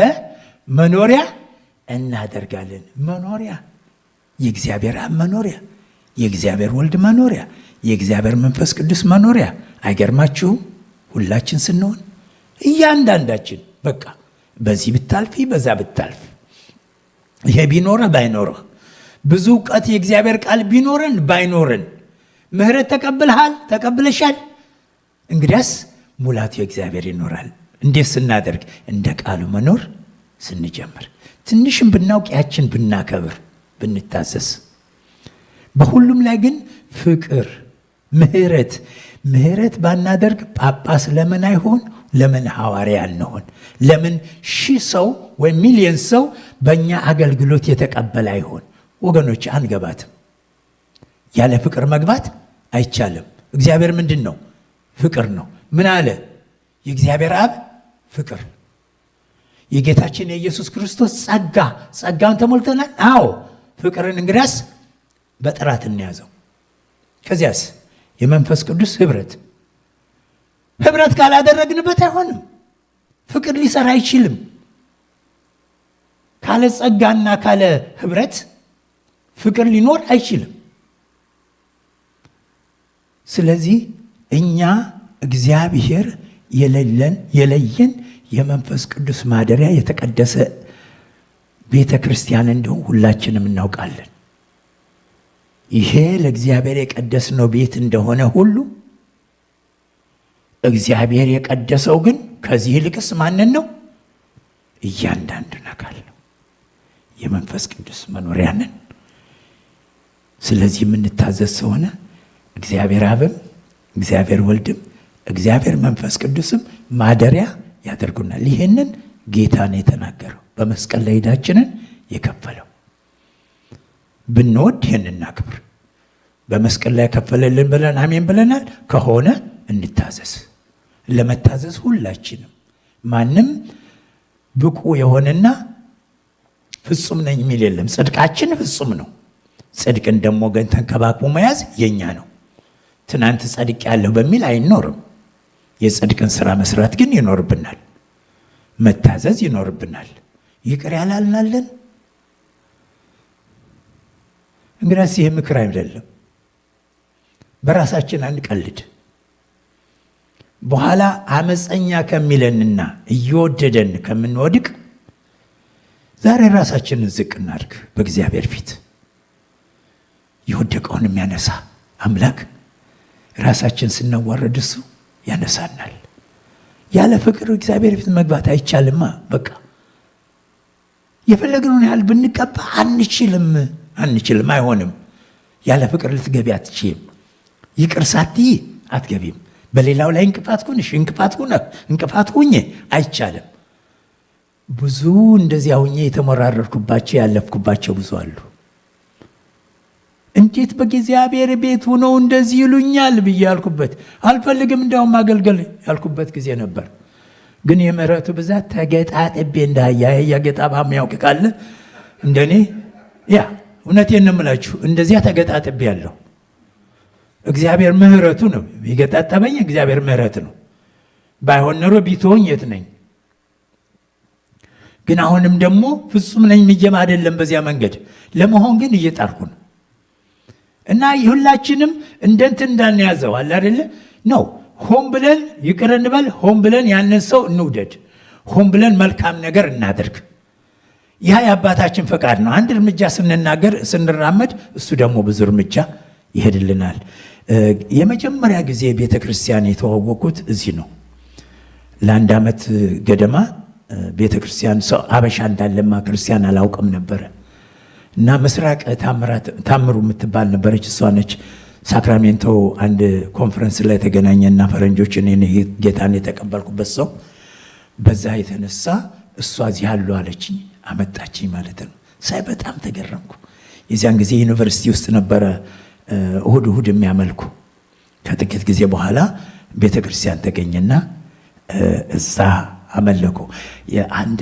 መኖሪያ እናደርጋለን። መኖሪያ የእግዚአብሔር አብ መኖሪያ፣ የእግዚአብሔር ወልድ መኖሪያ፣ የእግዚአብሔር መንፈስ ቅዱስ መኖሪያ። አይገርማችሁም? ሁላችን ስንሆን እያንዳንዳችን በቃ በዚህ ብታልፊ በዛ ብታልፍ፣ ይሄ ቢኖረህ ባይኖረህ፣ ብዙ እውቀት የእግዚአብሔር ቃል ቢኖረን ባይኖረን፣ ምህረት ተቀብልሃል ተቀብለሻል፣ እንግዲያስ ሙላቱ የእግዚአብሔር ይኖራል። እንዴት ስናደርግ? እንደ ቃሉ መኖር ስንጀምር፣ ትንሽም ብናውቅ ያችን ብናከብር፣ ብንታዘዝ። በሁሉም ላይ ግን ፍቅር፣ ምህረት ባናደርግ ጳጳስ ለምን አይሆን? ለምን ሐዋርያ አንሆን? ለምን 1000 ሰው ወይም ሚሊዮን ሰው በእኛ አገልግሎት የተቀበለ አይሆን? ወገኖች አንገባትም። ያለ ፍቅር መግባት አይቻልም። እግዚአብሔር ምንድን ነው? ፍቅር ነው። ምን አለ? የእግዚአብሔር አብ ፍቅር፣ የጌታችን የኢየሱስ ክርስቶስ ጸጋውን ተሞልተናል። አዎ ፍቅርን እንግዲያስ በጥራት እንያዘው። ከዚያስ የመንፈስ ቅዱስ ኅብረት ካላደረግንበት አይሆንም። ፍቅር ሊሰራ አይችልም። ካለ ጸጋና ካለ ኅብረት ፍቅር ሊኖር አይችልም። ስለዚህ እኛ እግዚአብሔር የለየን የመንፈስ ቅዱስ ማደሪያ የተቀደሰ ቤተ ክርስቲያን እንደው ሁላችንም እናውቃለን። ይሄ ለእግዚአብሔር የቀደስነው ቤት እንደሆነ ሁሉ እግዚአብሔር የቀደሰው ግን ከዚህ ይልቅስ ማንን ነው? እያንዳንዱን አካል ነው። የመንፈስ ቅዱስ መኖሪያ ነን። ስለዚህ የምንታዘዝ ሆነ እግዚአብሔር አብም እግዚአብሔር ወልድም እግዚአብሔር መንፈስ ቅዱስም ማደሪያ ያደርጉናል። ይህንን ጌታ ነው የተናገረው፣ በመስቀል ላይ ዕዳችንን የከፈለው። ብንወድ ይህንን እናክብር። በመስቀል ላይ ከፈለልን ብለን አሜን ብለናል። ከሆነ እንታዘዝ። ለመታዘዝ ሁላችንም ማንም ብቁ የሆነና ፍጹም ነኝ የሚል የለም። ጽድቃችን ፍጹም ነው። ጽድቅን ደግሞ ግን ተንከባክቦ መያዝ የኛ ነው። ትናንት ጸድቅ ያለው በሚል አይኖርም። የጽድቅን ስራ መስራት ግን ይኖርብናል። መታዘዝ ይኖርብናል። ይቅር ያላልናለን። እንግዲያስ ይህ ምክር አይደለም። በራሳችን አንቀልድ። በኋላ አመፀኛ ከሚለንና እየወደደን ከምንወድቅ ዛሬ ራሳችንን ዝቅ እናድርግ በእግዚአብሔር ፊት። የወደቀውን የሚያነሳ አምላክ ራሳችን ስናዋረድ እሱ ያነሳናል። ያለ ፍቅር እግዚአብሔር ፊት መግባት አይቻልማ። በቃ የፈለግነውን ያህል ብንቀባ አንችልም፣ አይሆንም። ያለ ፍቅር ልትገቢ አትችይም። ይቅር ሳትይ አትገቢም። በሌላው ላይ እንቅፋት ሁኜ አይቻልም። ብዙ እንደዚያ ሁኜ የተመራረርኩባቸው ያለፍኩባቸው ብዙ አሉ። እንዴት በእግዚአብሔር ቤት ሆነው እንደዚህ ይሉኛል ብዬ ያልኩበት፣ አልፈልግም እንዳውም ማገልገል ያልኩበት ጊዜ ነበር። ግን የምሕረቱ ብዛት ተገጣጥቤ እንዳያ ገጣባ የሚያውቅ ካለ እንደኔ እውነቴን ነው የምላችሁ፣ እንደዚያ ተገጣጥቤ ያለሁ። እግዚአብሔር ምሕረቱ ነው የገጣጠበኝ። እግዚአብሔር ምሕረት ነው። ባይሆን ኖሮ ቢተወኝ የት ነኝ? ግን አሁንም ደግሞ ፍጹም ነኝ ምጀም አይደለም በዚያ መንገድ ለመሆን ግን እየጣርኩ ነው። እና ሁላችንም እንደንትን እንዳንያዘው አለ አይደለ ነው። ሆን ብለን ይቅር እንበል፣ ሆን ብለን ያንን ሰው እንውደድ፣ ሆን ብለን መልካም ነገር እናድርግ። ያ የአባታችን ፈቃድ ነው። አንድ እርምጃ ስንራመድ እሱ ደግሞ ብዙ እርምጃ ይሄድልናል። የመጀመሪያ ጊዜ ቤተ ክርስቲያን የተዋወቁት እዚህ ነው። ለአንድ ዓመት ገደማ ቤተ ክርስቲያን ሰው አበሻ እንዳለማ ክርስቲያን አላውቅም ነበረ። እና ምስራቅ ታምሩ የምትባል ነበረች። እሷ ነች ሳክራሜንቶ አንድ ኮንፈረንስ ላይ ተገናኘና ፈረንጆች እኔ ጌታን የተቀበልኩበት ሰው በዛ የተነሳ እሷ እዚህ ያሉ አለችኝ፣ አመጣችኝ ማለት ነው። ሳይ በጣም ተገረምኩ። የዚያን ጊዜ ዩኒቨርሲቲ ውስጥ ነበረ እሁድ የሚያመልኩ። ከጥቂት ጊዜ በኋላ ቤተ ክርስቲያን ተገኘና እዛ አመለኩ። የአንድ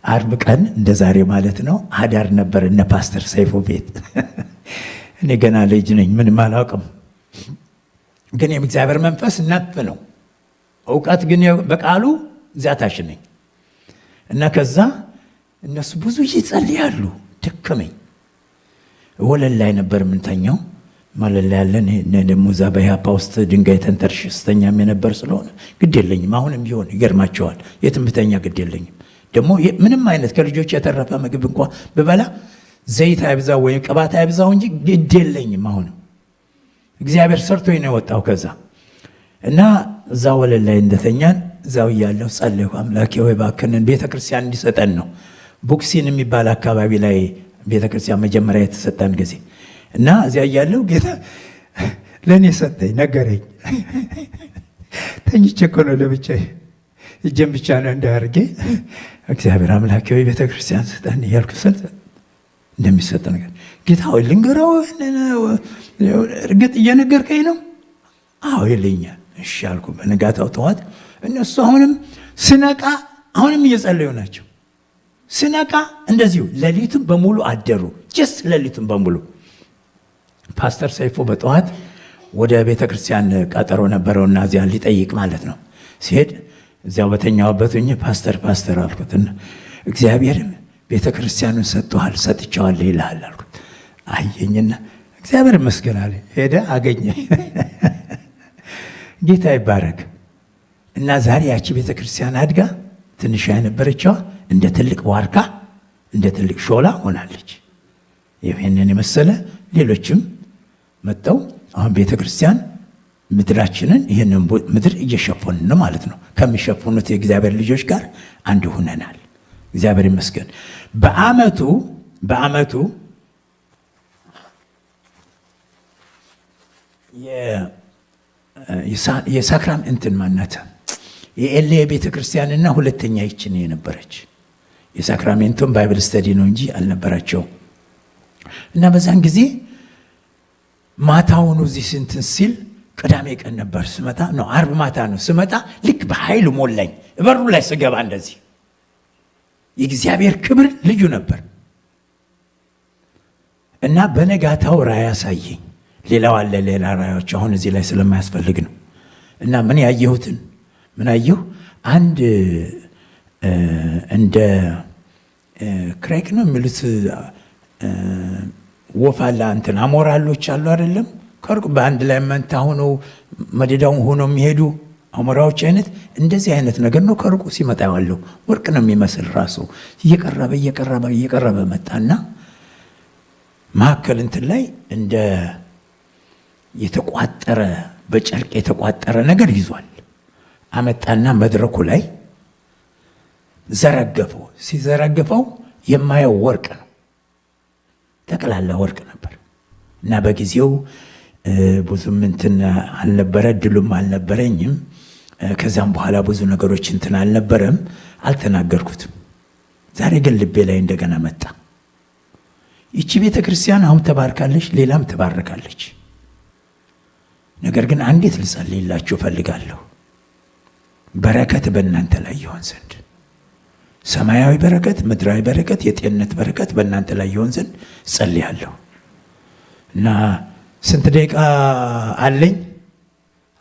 አርብ ቀን እንደ ዛሬ ማለት ነው አዳር ነበር እነ ፓስተር ሰይፉ ቤት። እኔ ገና ልጅ ነኝ፣ ምንም አላውቅም። ግን የእግዚአብሔር መንፈስ እናፍ ነው፣ እውቀት ግን በቃሉ ዛታሽ ነኝ። እና ከዛ እነሱ ብዙ ይጸልያሉ። ደከመኝ። ወለል ላይ ነበር የምንተኛው። ማለት ላይ ያለን ደግሞ እዛ በኢህአፓ ውስጥ ድንጋይ ተንተርሽ ስተኛም የነበር ስለሆነ ግድ የለኝም። አሁንም ቢሆን ይገርማቸዋል፣ የትም ብተኛ ግድ የለኝም። ደግሞ ምንም አይነት ከልጆች የተረፈ ምግብ እንኳ ብበላ ዘይት አይብዛው ወይም ቅባት አይብዛው እንጂ ግድ የለኝም። አሁንም እግዚአብሔር ሰርቶኝ ነው የወጣው ከዛ። እና እዛ ወለል ላይ እንደተኛን እዛው እያለሁ ጸለይኩ። አምላኬ ወይ እባክህን ቤተክርስቲያን እንዲሰጠን ነው። ቡክሲን የሚባል አካባቢ ላይ ቤተክርስቲያን መጀመሪያ የተሰጠን ጊዜ እና እዚያ እያለሁ ጌታ ለእኔ ሰጠኝ፣ ነገረኝ። ተኝቼ እኮ ነው ለብቻዬ፣ እጄን ብቻ ነው እንዳያርጌ እግዚአብሔር አምላኬ ወይ ቤተክርስቲያን ስጠን እያልኩ ስል እንደሚሰጥ ነገር ጌታ ሆይ ልንገረው፣ እርግጥ እየነገርከኝ ነው? አዎ ይለኛል። እሺ አልኩ። በነጋታው ጠዋት እነሱ አሁንም ስነቃ አሁንም እየጸለዩ ናቸው። ስነቃ እንደዚሁ ሌሊቱን በሙሉ አደሩ። ጀስ ሌሊቱን በሙሉ ፓስተር ሰይፉ በጠዋት ወደ ቤተክርስቲያን ቀጠሮ ነበረውና እዚያ ሊጠይቅ ማለት ነው። ሲሄድ እዚያው በተኛውበት ሆኜ ፓስተር አልኩትና እግዚአብሔርም ቤተክርስቲያኑን ሰጥቼዋለሁ ይልሃል አልኩት። አየኝና እግዚአብሔር ይመስገን አለ። ሄደ አገኘ። ጌታ ይባረክ። እና ዛሬ ያቺ ቤተክርስቲያን አድጋ ትንሽ የነበረችዋ እንደ ትልቅ ዋርካ እንደ ትልቅ ሾላ ሆናለች። ይህንን የመሰለ ሌሎችም መጥተው አሁን ቤተ ክርስቲያን ምድራችንን ይህንን ምድር እየሸፈንን ማለት ነው። ከሚሸፍኑት የእግዚአብሔር ልጆች ጋር አንድ ሆነናል። እግዚአብሔር ይመስገን። በአመቱ የሳክራም እንትን ማናት የኤሌ ቤተ ክርስቲያንና ሁለተኛ ይችን የነበረች የሳክራሜንቶን ባይብል ስተዲ ነው እንጂ አልነበራቸው። እና በዛን ጊዜ ማታውኑ እዚህ ስንትን ሲል ቅዳሜ ቀን ነበር ስመጣ ነው፣ አርብ ማታ ነው ስመጣ፣ ልክ በኃይል ሞላኝ። በሩ ላይ ስገባ እንደዚህ የእግዚአብሔር ክብር ልዩ ነበር። እና በነጋታው ራእይ አሳየኝ። ሌላው አለ ሌላ ራእዮች አሁን እዚህ ላይ ስለማያስፈልግ ነው። እና ምን ያየሁትን ምን አየሁ? አንድ እንደ ክሬክ ነው የሚሉት ወፍ አለ እንትን አሞራሎች አሉ አይደለም? ከሩቅ በአንድ ላይ መንታ ሆነው መደዳውን ሆነው የሚሄዱ አሞራዎች አይነት እንደዚህ አይነት ነገር ነው። ከሩቁ ሲመጣ ያለው ወርቅ ነው የሚመስል ራሱ እየቀረበ መጣና መካከል እንትን ላይ እንደ የተቋጠረ በጨርቅ የተቋጠረ ነገር ይዟል። አመጣና መድረኩ ላይ ዘረገፈው። ሲዘረግፈው የማየው ወርቅ ነው፣ ጠቅላላ ወርቅ ነበር። እና በጊዜው ብዙም እንትን አልነበረ፣ ድሉም አልነበረኝም። ከዛም በኋላ ብዙ ነገሮች እንትን አልነበረም፣ አልተናገርኩትም። ዛሬ ግን ልቤ ላይ እንደገና መጣ። ይቺ ቤተ ክርስቲያን አሁን ተባርካለች፣ ሌላም ተባርካለች። ነገር ግን አንዲት ልጸልይላችሁ እፈልጋለሁ። በረከት በእናንተ ላይ ይሆን ዘንድ፣ ሰማያዊ በረከት፣ ምድራዊ በረከት፣ የጤንነት በረከት በእናንተ ላይ ይሆን ዘንድ ጸልያለሁ። እና ስንት ደቂቃ አለኝ?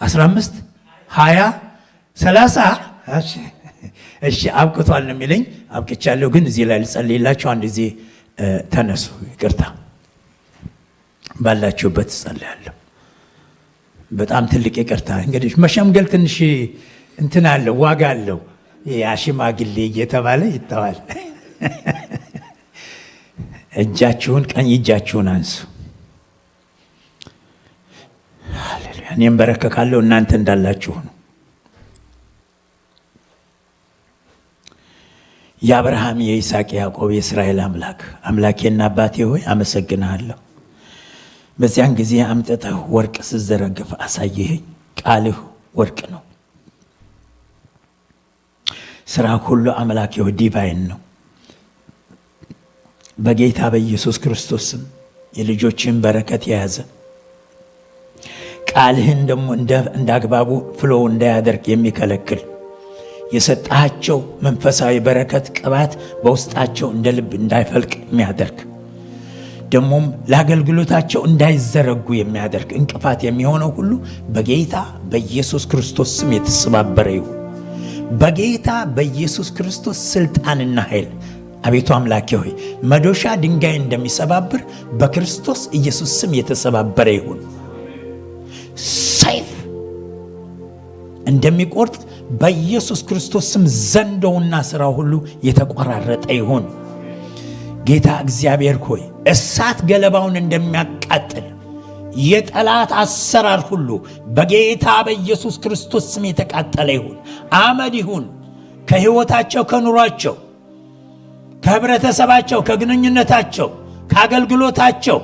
15 20 30 እሺ አብቅቷል ነው የሚለኝ። አብቅቻለሁ። ግን እዚህ ላይ ልጸልይላችሁ። አንድ ጊዜ ተነሱ። ይቅርታ ባላችሁበት ጸልያለሁ። በጣም ትልቅ ይቅርታ። እንግዲህ መሸምገል ትንሽ እንትን አለው፣ ዋጋ አለው። የሽማግሌ እየተባለ ይተዋል። እጃችሁን ቀኝ እጃችሁን አንሱ። ሃሌሉያ። እኔም በረከካለሁ፣ እናንተ እንዳላችሁ ነው። የአብርሃም የይስሐቅ ያዕቆብ የእስራኤል አምላክ አምላኬና አባቴ ሆይ አመሰግንሃለሁ። በዚያን ጊዜ አምጥተህ ወርቅ ስዘረግፍ አሳየኸኝ። ቃልህ ወርቅ ነው። ስራ ሁሉ አምላኬ ሆይ ዲቫይን ነው። በጌታ በኢየሱስ ክርስቶስ ስም የልጆችን በረከት የያዘ ቃልህን ደግሞ እንዳግባቡ ፍሎ እንዳያደርግ የሚከለክል የሰጣቸው መንፈሳዊ በረከት ቅባት በውስጣቸው እንደ ልብ እንዳይፈልቅ የሚያደርግ ደሞም ለአገልግሎታቸው እንዳይዘረጉ የሚያደርግ እንቅፋት የሚሆነው ሁሉ በጌታ በኢየሱስ ክርስቶስ ስም የተሰባበረ ይሁን። በጌታ በኢየሱስ ክርስቶስ ስልጣንና ኃይል አቤቱ አምላኬ ሆይ መዶሻ ድንጋይ እንደሚሰባብር በክርስቶስ ኢየሱስ ስም የተሰባበረ ይሁን። ሰይፍ እንደሚቆርጥ በኢየሱስ ክርስቶስ ስም ዘንዶውና ሥራው ሁሉ የተቆራረጠ ይሁን። ጌታ እግዚአብሔር ሆይ እሳት ገለባውን እንደሚያቃጥል የጠላት አሰራር ሁሉ በጌታ በኢየሱስ ክርስቶስ ስም የተቃጠለ ይሁን። አመድ ይሁን። ከሕይወታቸው፣ ከኑሯቸው፣ ከህብረተሰባቸው፣ ከግንኙነታቸው፣ ከአገልግሎታቸው፣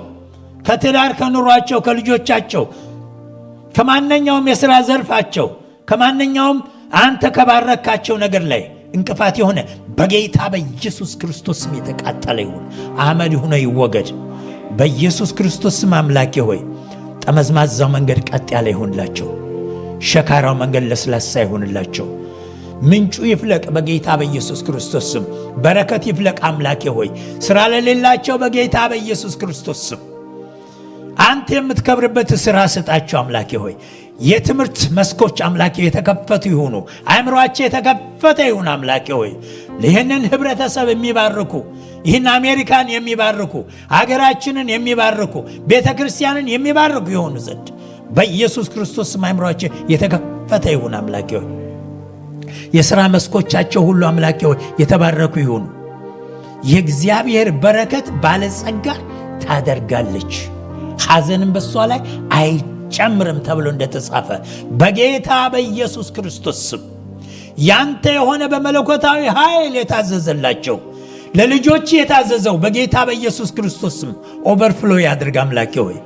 ከትዳር፣ ከኑሯቸው፣ ከልጆቻቸው፣ ከማንኛውም የሥራ ዘርፋቸው፣ ከማንኛውም አንተ ከባረካቸው ነገር ላይ እንቅፋት የሆነ በጌታ በኢየሱስ ክርስቶስ ስም የተቃጠለ ይሁን። አመድ ሆኖ ይወገድ በኢየሱስ ክርስቶስ ስም። አምላኬ ሆይ ጠመዝማዛው መንገድ ቀጥ ያለ ይሁንላቸው፣ ሸካራው መንገድ ለስላሳ ይሁንላቸው። ምንጩ ይፍለቅ በጌታ በኢየሱስ ክርስቶስ ስም። በረከት ይፍለቅ አምላኬ ሆይ ሥራ ለሌላቸው በጌታ በኢየሱስ ክርስቶስ ስም አንተ የምትከብርበት ሥራ ስጣቸው አምላኬ ሆይ። የትምህርት መስኮች አምላኬ የተከፈቱ ይሁኑ። አእምሮአቸው የተከፈተ ይሁን አምላኬ ሆይ። ይህንን ህብረተሰብ የሚባርኩ፣ ይህን አሜሪካን የሚባርኩ፣ ሀገራችንን የሚባርኩ፣ ቤተ ክርስቲያንን የሚባርኩ ይሆኑ ዘንድ በኢየሱስ ክርስቶስ ስም አእምሮአቸው የተከፈተ ይሁን አምላኬ ሆይ። የሥራ መስኮቻቸው ሁሉ አምላኬ ሆይ የተባረኩ ይሁኑ። የእግዚአብሔር በረከት ባለጸጋ ታደርጋለች፣ ሐዘንም በሷ ላይ አይጨምርም ተብሎ እንደተጻፈ በጌታ በኢየሱስ ክርስቶስ ስም ያንተ የሆነ በመለኮታዊ ኃይል የታዘዘላቸው ለልጆች የታዘዘው በጌታ በኢየሱስ ክርስቶስ ስም ኦቨርፍሎ ያድርግ አምላኬ ሆይ።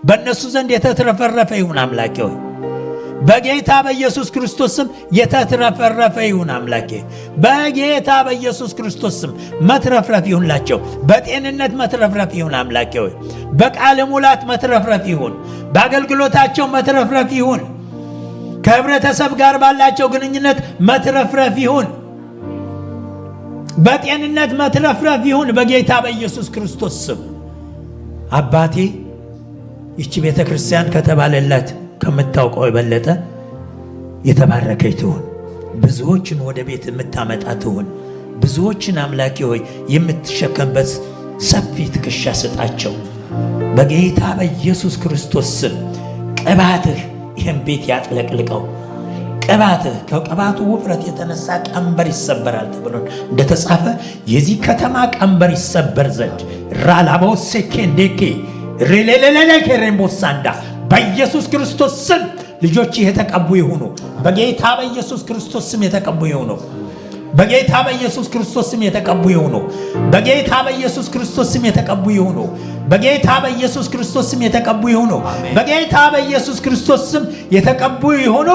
በእነሱ ዘንድ የተትረፈረፈ ይሁን አምላኬ ሆይ። በጌታ በኢየሱስ ክርስቶስ ስም የተትረፈረፈ ይሁን አምላኬ። በጌታ በኢየሱስ ክርስቶስ ስም መትረፍረፍ ይሁንላቸው። በጤንነት መትረፍረፍ ይሁን አምላኬ ሆይ። በቃለ ሙላት መትረፍረፍ ይሁን። በአገልግሎታቸው መትረፍረፍ ይሁን። ከህብረተሰብ ጋር ባላቸው ግንኙነት መትረፍረፍ ይሁን። በጤንነት መትረፍረፍ ይሁን በጌታ በኢየሱስ ክርስቶስ ስም። አባቴ ይቺ ቤተ ክርስቲያን ከተባለላት ከምታውቀው የበለጠ የተባረከች ትሁን። ብዙዎችን ወደ ቤት የምታመጣ ትሁን። ብዙዎችን አምላኬ ሆይ የምትሸከምበት ሰፊ ትከሻ ስጣቸው በጌታ በኢየሱስ ክርስቶስ ስም። ቅባትህ ይህን ቤት ያጥለቅልቀው። ቅባትህ ከቅባቱ ውፍረት የተነሳ ቀንበር ይሰበራል ተብሎ እንደተጻፈ የዚህ ከተማ ቀንበር ይሰበር ዘንድ ራላቦሴኬንዴኬ ሪሌሌሌሌኬሬምቦሳንዳ በኢየሱስ ክርስቶስ ስም ልጆች የተቀቡ ይሁኑ። በጌታ በኢየሱስ ክርስቶስ ስም የተቀቡ ይሁኑ። በጌታ በኢየሱስ ክርስቶስ ስም የተቀቡ ይሁኑ። በጌታ በኢየሱስ ክርስቶስ ስም የተቀቡ ይሁኑ። በጌታ በኢየሱስ ክርስቶስ ስም የተቀቡ ይሁኑ። በጌታ በኢየሱስ ክርስቶስ ስም የተቀቡ ይሁኑ።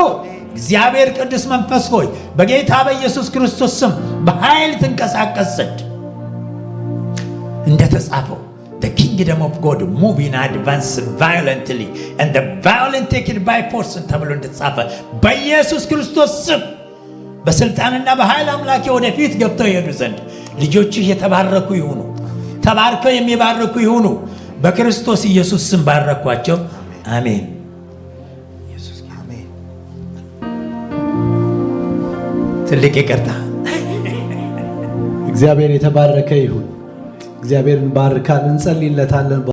እግዚአብሔር ቅዱስ መንፈስ ሆይ በጌታ በኢየሱስ ክርስቶስ ስም በኃይል ትንቀሳቀስ ዘንድ እንደተጻፈው the kingdom of God move in advance violently and the violent take it by force ተብሎ እንደተጻፈ በኢየሱስ ክርስቶስ ስም በስልጣንና በኃይል አምላኬ ወደፊት ገብተው ይሄዱ ዘንድ ልጆችህ የተባረኩ ይሁኑ። ተባርከው የሚባርኩ ይሁኑ። በክርስቶስ ኢየሱስ ስም ባረኳቸው። አሜን። ትልቅ ይቅርታ። እግዚአብሔር የተባረከ ይሁን። እግዚአብሔርን ባርካን እንጸልይለታለን።